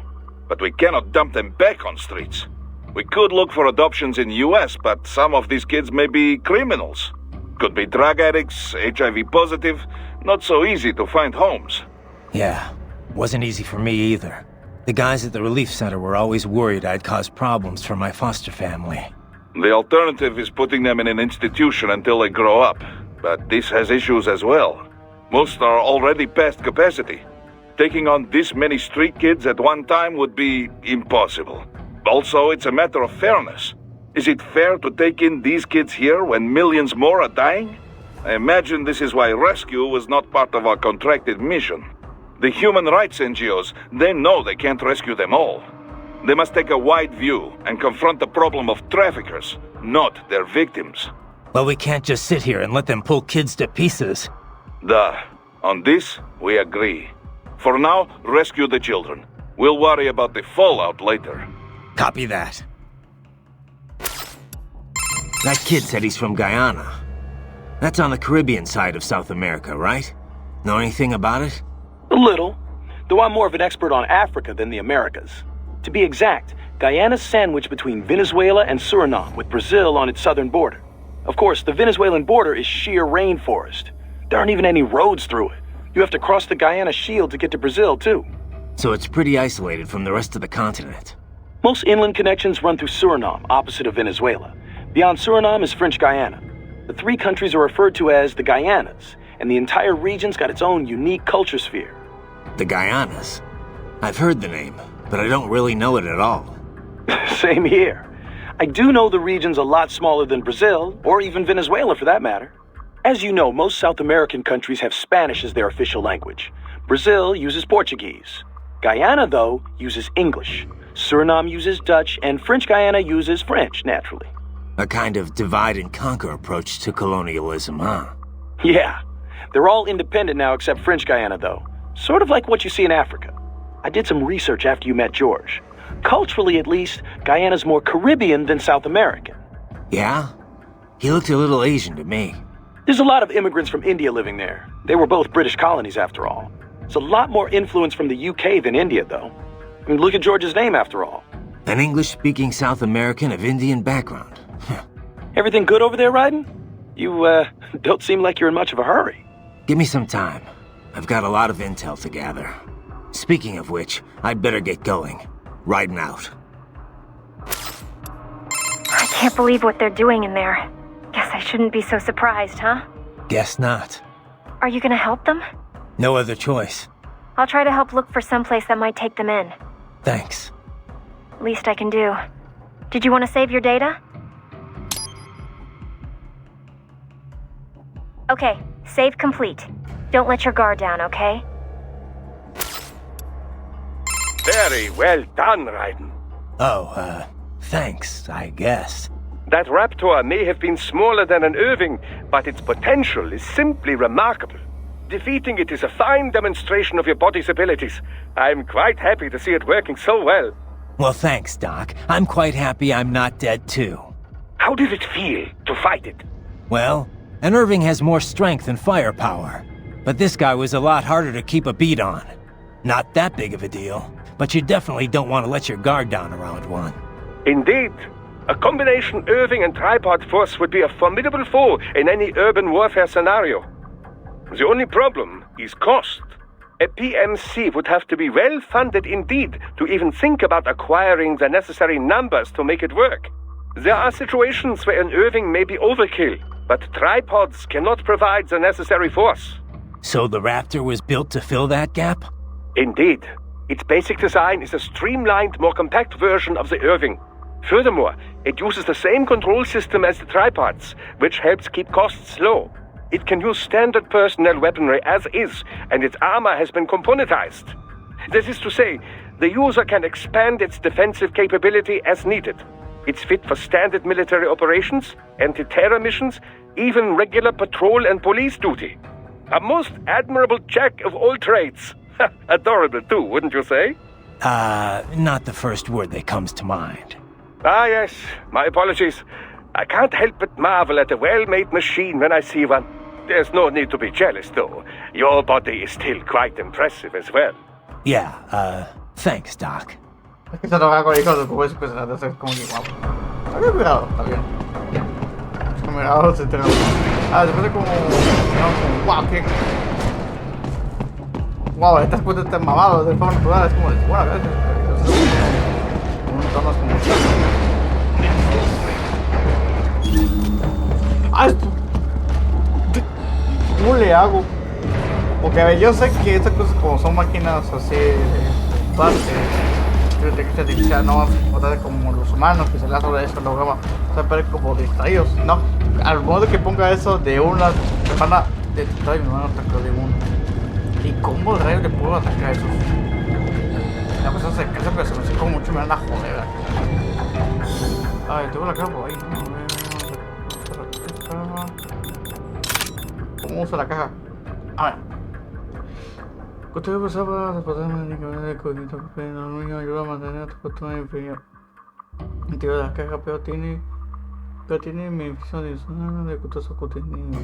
But we cannot dump them back on streets. We could look for adoptions in US, but some of these kids may be criminals. Could be drug addicts, HIV positive. Not so easy to find homes. Yeah, wasn't easy for me either. The guys at the relief center were always worried I'd cause problems for my foster family. The alternative is putting them in an institution until they grow up. But this has issues as well. Most are already past capacity. Taking on this many street kids at one time would be impossible. Also, it's a matter of fairness. Is it fair to take in these kids here when millions more are dying? I imagine this is why rescue was not part of our contracted mission. The human rights NGOs, they know they can't rescue them all. They must take a wide view and confront the problem of traffickers, not their victims. Well, we can't just sit here and let them pull kids to pieces. Duh. On this, we agree. For now, rescue the children. We'll worry about the fallout later. Copy that. That kid said he's from Guyana. That's on the Caribbean side of South America, right? Know anything about it? A little, though I'm more of an expert on Africa than the Americas. To be exact, Guyana's sandwiched between Venezuela and Suriname, with Brazil on its southern border. Of course, the Venezuelan border is sheer rainforest. There aren't even any roads through it. You have to cross the Guyana Shield to get to Brazil, too. So it's pretty isolated from the rest of the continent. Most inland connections run through Suriname, opposite of Venezuela. Beyond Suriname is French Guyana. The three countries are referred to as the Guyanas, and the entire region's got its own unique culture sphere. The Guyanas? I've heard the name, but I don't really know it at all. Same here. I do know the region's a lot smaller than Brazil, or even Venezuela for that matter. As you know, most South American countries have Spanish as their official language. Brazil uses Portuguese. Guyana, though, uses English. Suriname uses Dutch, and French Guyana uses French, naturally. A kind of divide-and-conquer approach to colonialism, huh? Yeah. They're all independent now except French Guyana, though. Sort of like what you see in Africa. I did some research after you met George. Culturally, at least, Guyana's more Caribbean than South American. Yeah? He looked a little Asian to me. There's a lot of immigrants from India living there. They were both British colonies, after all. There's a lot more influence from the UK than India, though. I mean, look at George's name, after all. An English-speaking South American of Indian background. Everything good over there, Ryden? You, don't seem like you're in much of a hurry. Give me some time. I've got a lot of intel to gather. Speaking of which, I'd better get going. Riding out. I can't believe what they're doing in there. Guess I shouldn't be so surprised, huh? Guess not. Are you gonna help them? No other choice. I'll try to help look for someplace that might take them in. Thanks. Least I can do. Did you want to save your data? Okay, save complete. Don't let your guard down, okay? Very well done, Ryden. Oh, thanks, I guess. That Raptor may have been smaller than an Irving, but its potential is simply remarkable. Defeating it is a fine demonstration of your body's abilities. I'm quite happy to see it working so well. Well, thanks, Doc. I'm quite happy I'm not dead, too. How did it feel to fight it? Well, an Irving has more strength and firepower. But this guy was a lot harder to keep a beat on. Not that big of a deal, but you definitely don't want to let your guard down around one. Indeed. A combination Irving and tripod force would be a formidable foe in any urban warfare scenario. The only problem is cost. A PMC would have to be well funded indeed to even think about acquiring the necessary numbers to make it work. There are situations where an Irving may be overkill, but tripods cannot provide the necessary force. So the Raptor was built to fill that gap? Indeed. Its basic design is a streamlined, more compact version of the Irving. Furthermore, it uses the same control system as the tripods, which helps keep costs low. It can use standard personnel weaponry as is, and its armor has been componentized. This is to say, the user can expand its defensive capability as needed. It's fit for standard military operations, anti-terror missions, even regular patrol and police duty. A most admirable jack of all trades. Adorable too, wouldn't you say? Not the first word that comes to mind. Ah, yes. My apologies. I can't help but marvel at a well-made machine when I see one. There's no need to be jealous, though. Your body is still quite impressive as well. Yeah, thanks, Doc. Es que se lo hago hijo de tu hueso, pues es como que guapo. Está bien cuidado, está bien. Es que mirado, se te... después de como... No, como, wow, qué... Wow, estas cosas están mamadas de forma natural, es como de... Bueno, gracias. Unos tonos como... Ah, esto... ¿Cómo le hago? Porque a ver, yo sé que estas cosas como son máquinas así parte de inteligencia artificial no van a tratar como los humanos que se le sobre eso luego van a ver como distraídos, ¿no? Al modo que ponga eso de una semana de distraído me van a atacar de uno. ¿Y cómo rayos le puedo atacar a esos? La persona se cansa pero se me hace como mucho me van a joder. A ver, tengo la caja por ahí, ¿no? ¿Cómo uso la caja? A ver. Usted pasaba a pasar medicamentos de cognito que no me ayuda a mantener tu costumbre inferior. Entiendo la caja, pero tiene mi infección de zona de costoso contenido.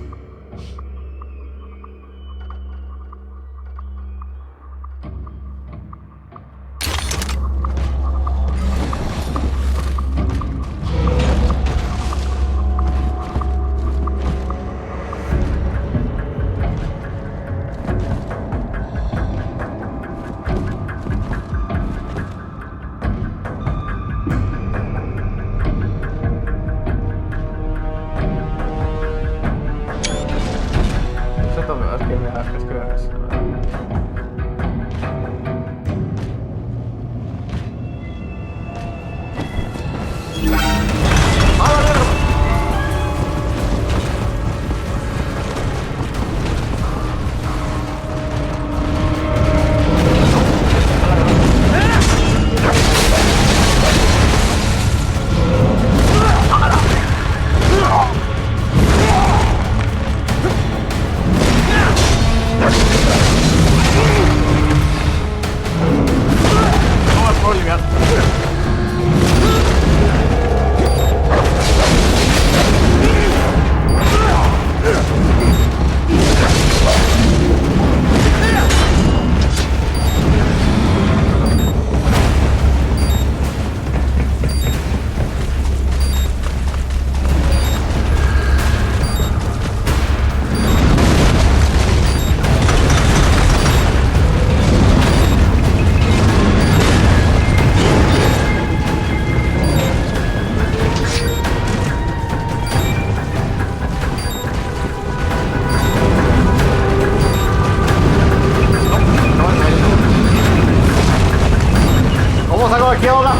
¿Qué onda?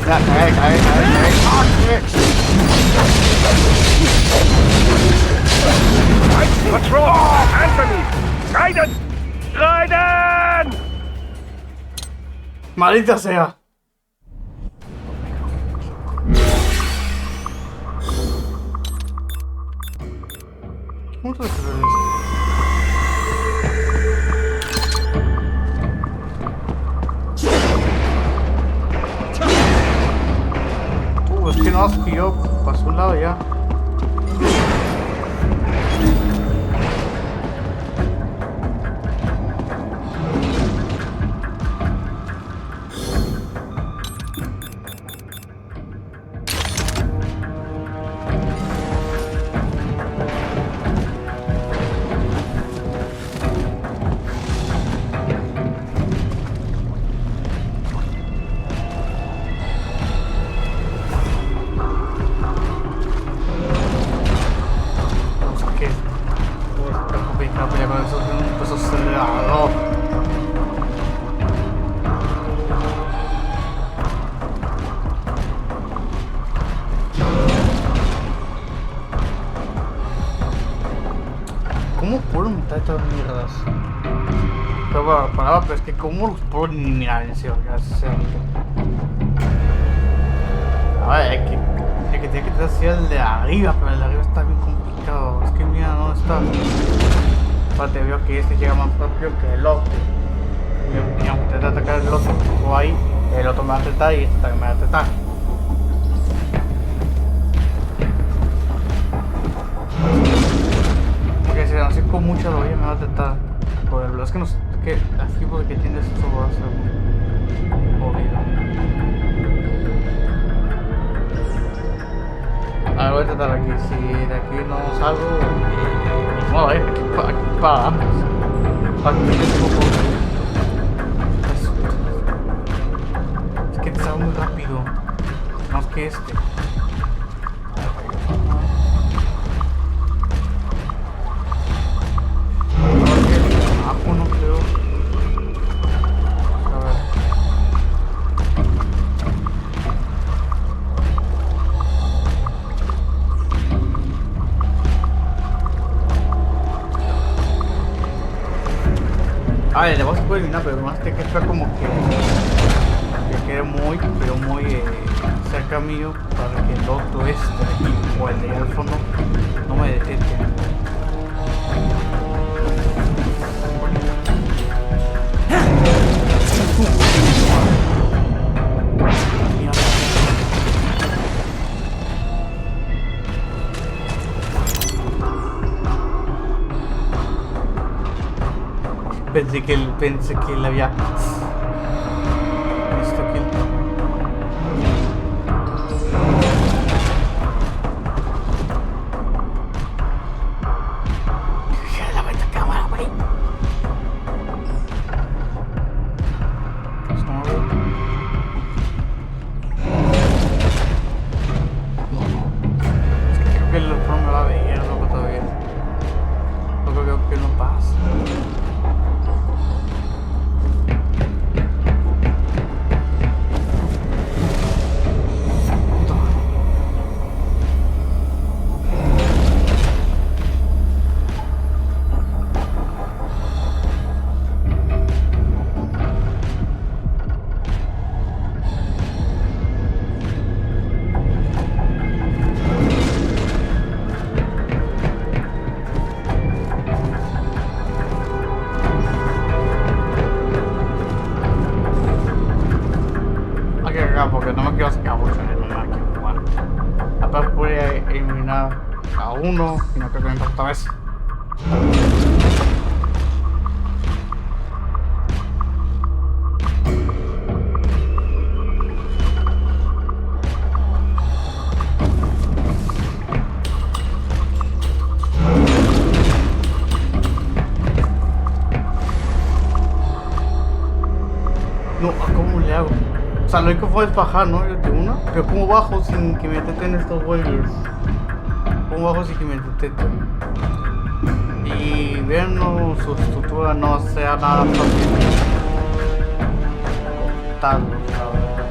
Ya, cae. What's wrong? Anthony! Raiden! Raiden! Maldita sea. ¿Cómo te ves? Es que no, es que yo pasé un lado ya. ¿Cómo puedo matar estas mierdas? Pero bueno, pero es que ¿cómo los puedo eliminar en serio? A ver, hay que tiene que tener hacia el de arriba, pero el de arriba está bien complicado. Es que mira, no está. Aparte veo que este llega más rápido que el otro. Y yo intenté atacar el otro, o ahí, el otro me va a apretar y este también me va a apretar. Si no sé con mucho lo voy a me va a tratar. Pero la verdad es que no sé que la fibra que tienes eso va a ser jodido. A ver, voy a tratar aquí. Si de aquí no salgo, no, aquí paramos. Aquí tengo poco. Es que te sale muy rápido. Más que este. puede eliminar, pero más que está como que quede muy, pero muy cerca mío para que el otro de aquí o el de allá al fondo no me detecte. Pensé que él había visto que la vuelta cámara, güey. Es que creo que el otro me va a ver, loco, todavía. Loco, creo que no pasa. Porque no me quiero sacar mucho de no me quiero jugar. Aparte pude eliminar a uno y no creo que me importa vez. No, ¿cómo le hago? O sea, lo único fue es bajar, ¿no? Yo tengo una. Pero ¿cómo bajo sin que me detecten estos wailers? ¿Cómo bajo sin que me detecten? Y vean, no, su estructura no sea nada fácil. Tal, la verdad.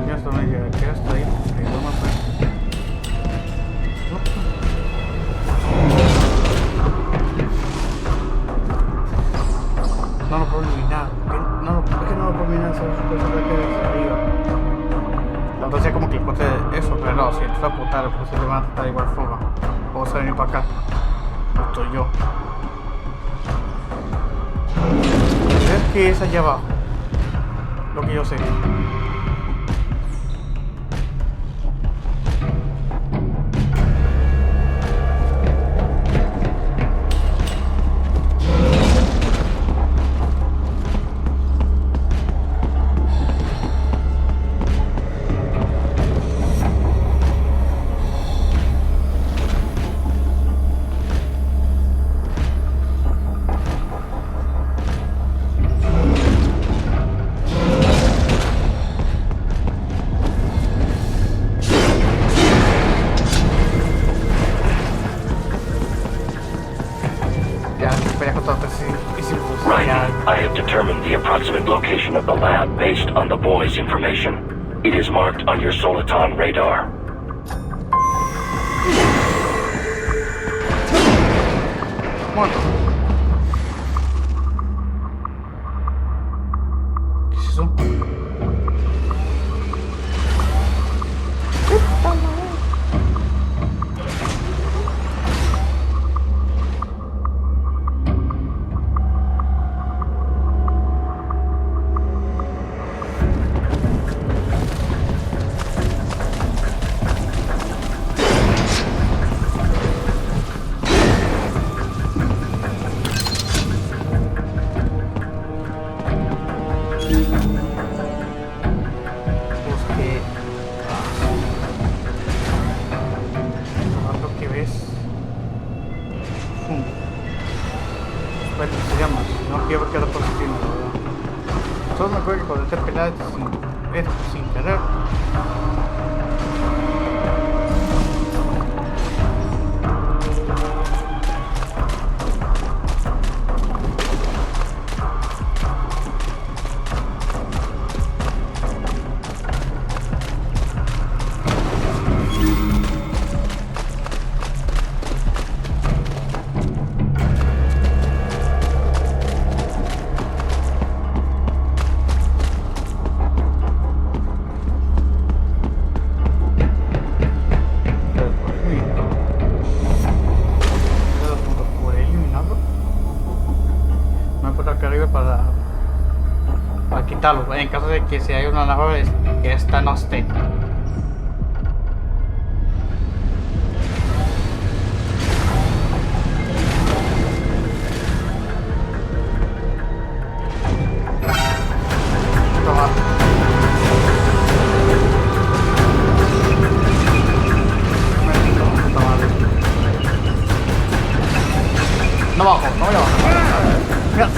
Ya esto me llega, ¿qué esto ahí? Que no me fue. No lo puedo eliminar. No, es que no lo puedo eliminar, eso que desde arriba. La otra sea como que encuentre eso, pero no, si esto es apuntar, pues se le van a tratar de igual forma. Vamos a venir para acá. No estoy yo. ¿Ves que es allá abajo? Lo que yo sé. Right. I have determined the approximate location of the lab based on the boy's information. It is marked on your Soliton radar. Muerto. ¿Qué es eso? Solo me acuerdo que cuando esté pelada sin querer. por acá arriba para quitarlo, en caso de que si hay una nave que esta no esté. No bajo, no voy a bajar. Mira.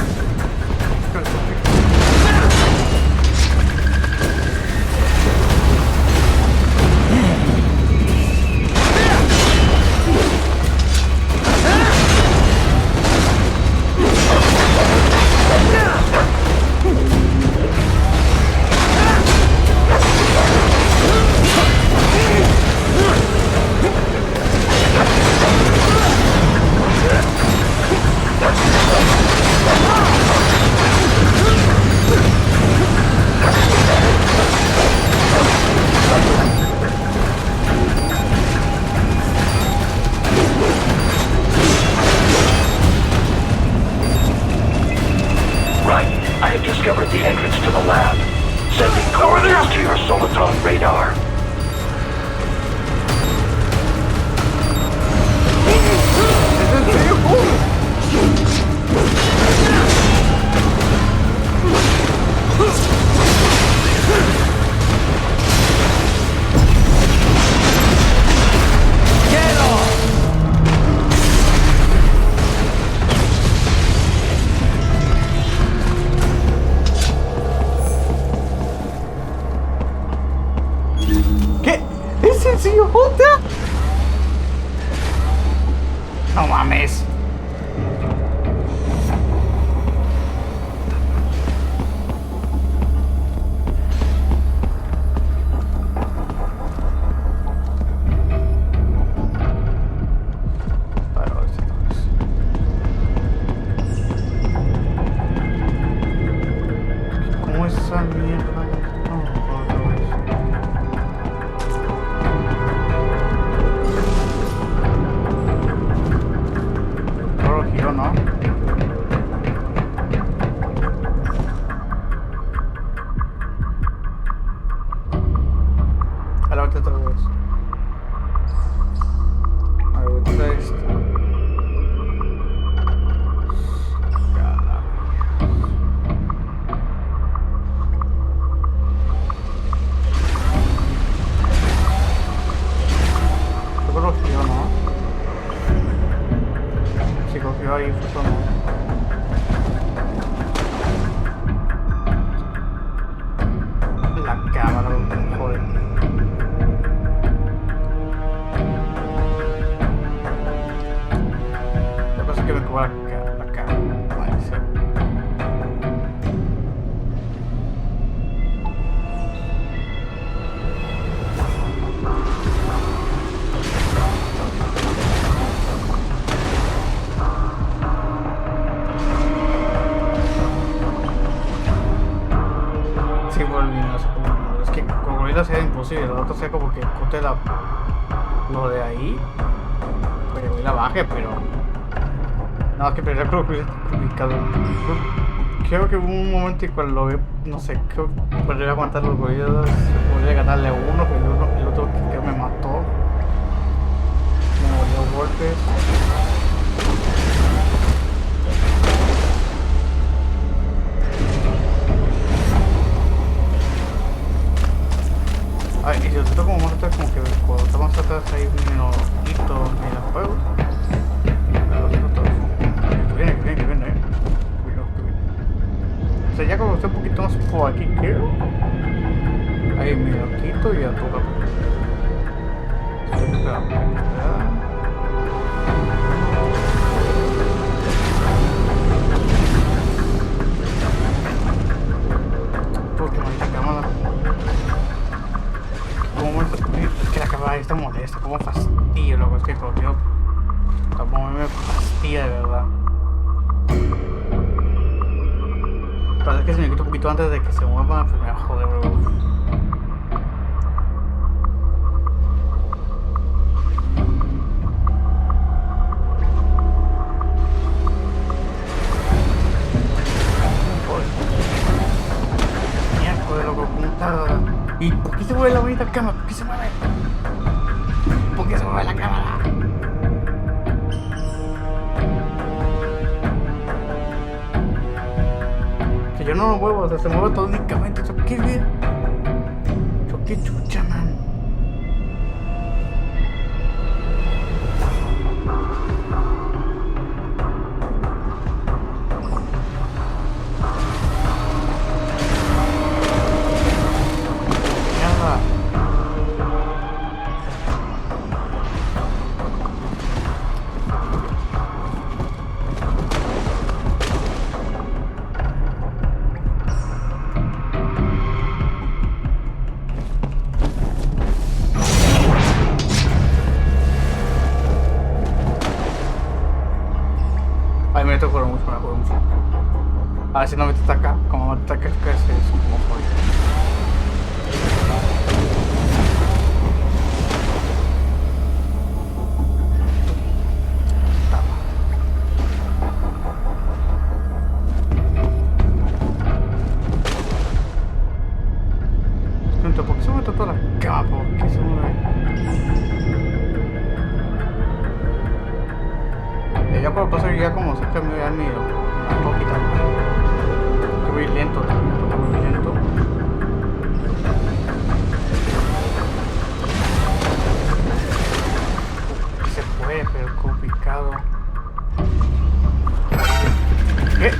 discovered the entrance to the lab. Sending coordinates to your Soliton radar. ¿Qué? ¿Es sencillo, puta? No mames. ¿Cómo es esa mierda? No, otra vez. Ahora lo giro, ¿no? A la otra vez. A ver, otra vez. Creo que lo giro, ¿no? Si cogió ahí, justo no. La cámara, joder. Lo que pasa es que me cobra la cámara. Vale, sí. Sí, volviendo, es que con gorila sería imposible, la otra sea como que corte lo de ahí, pero y la baje, pero no, es que pero creo que es complicado. Creo que hubo un momento y cuando lo veo, no sé, creo que podría aguantar los gorilas, podría ganarle a uno, pero el otro que me mató, me dio golpes. Ay, y si nosotros como más atrás, como que cuando estamos atrás hay un ojito en el juego. Pero que viene, O sea, ya como estoy un poquito más por aquí, creo. Ahí mi ojito y a tu lado. Espera. Porque maldita cámara. Es que la cámara está molesta, como fastidio, loco, es que cogió. Tampoco me fastidia de verdad. Parece que se me quita un poquito antes de que se mueva, pues me va a joder, bro. ¿Y por qué se mueve la bonita cámara? ¿Por qué se mueve? ¿Por qué se mueve la cámara? Que yo no lo muevo, o sea, se mueve todo únicamente. ¿Eso qué, güey? ¿Eso qué chucha, man? Ay, me tocó mucho, me acuerdo mucho. A ver si no me ataca, como me ataca es como jodido. ¿Por qué se me toda la cama? ¿Por qué se mueve? Ya por paso ya como se cambió ya ni lo puedo quitar. Que voy lento también, porque voy lento. Se puede, pero es complicado. ¿Qué?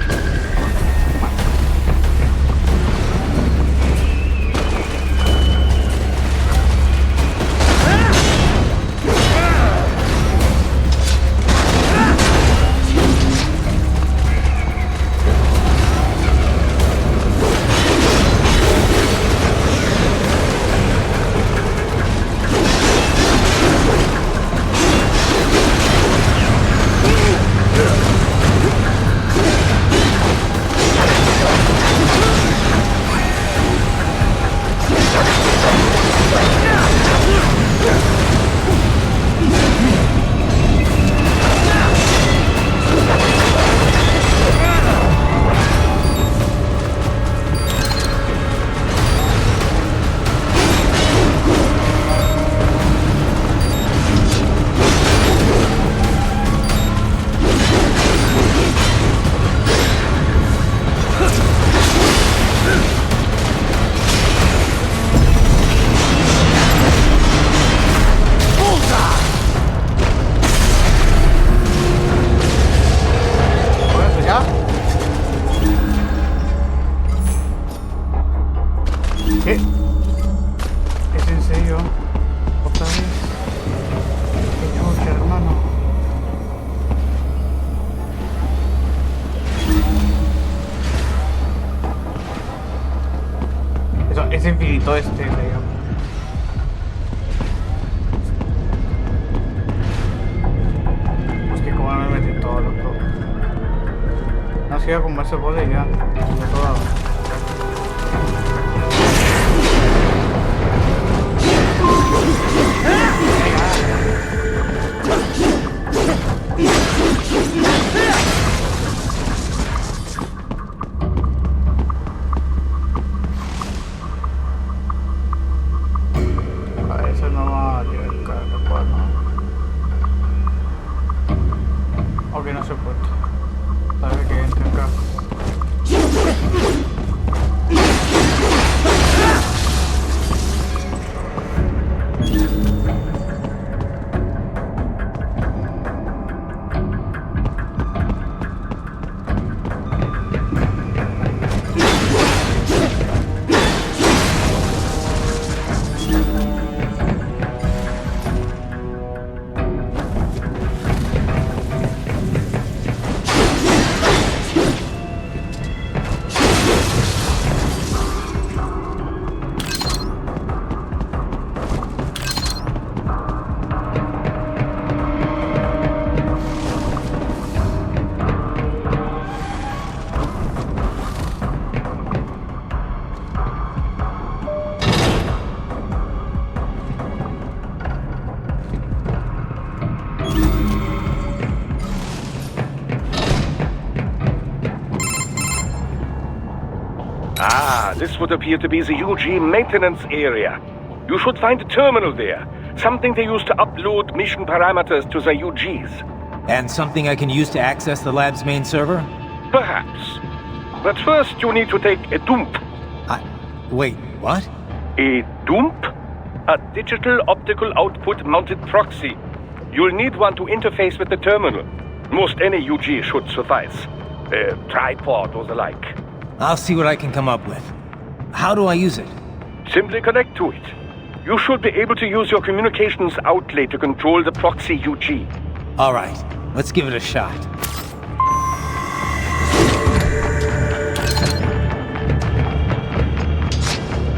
¿Qué? ¿Es en serio? ¿Otra vez? ¿Qué chucha, hermano? Eso, es infinito digamos. Pues que como me metí todo, loco. No siga como ese bode ya. De todo. Eso no va a llegar cada cual, ¿no? Ok, no se puede. Sabe que entra acá. Ah, this would appear to be the UG maintenance area. You should find a terminal there. Something they use to upload mission parameters to the UGs. And something I can use to access the lab's main server? Perhaps. But first you need to take a dump. Wait, what? A dump? A digital optical output mounted proxy. You'll need one to interface with the terminal. Most any UG should suffice. A tripod or the like. I'll see what I can come up with. How do I use it? Simply connect to it. You should be able to use your communications outlet to control the proxy UG. All right, let's give it a shot.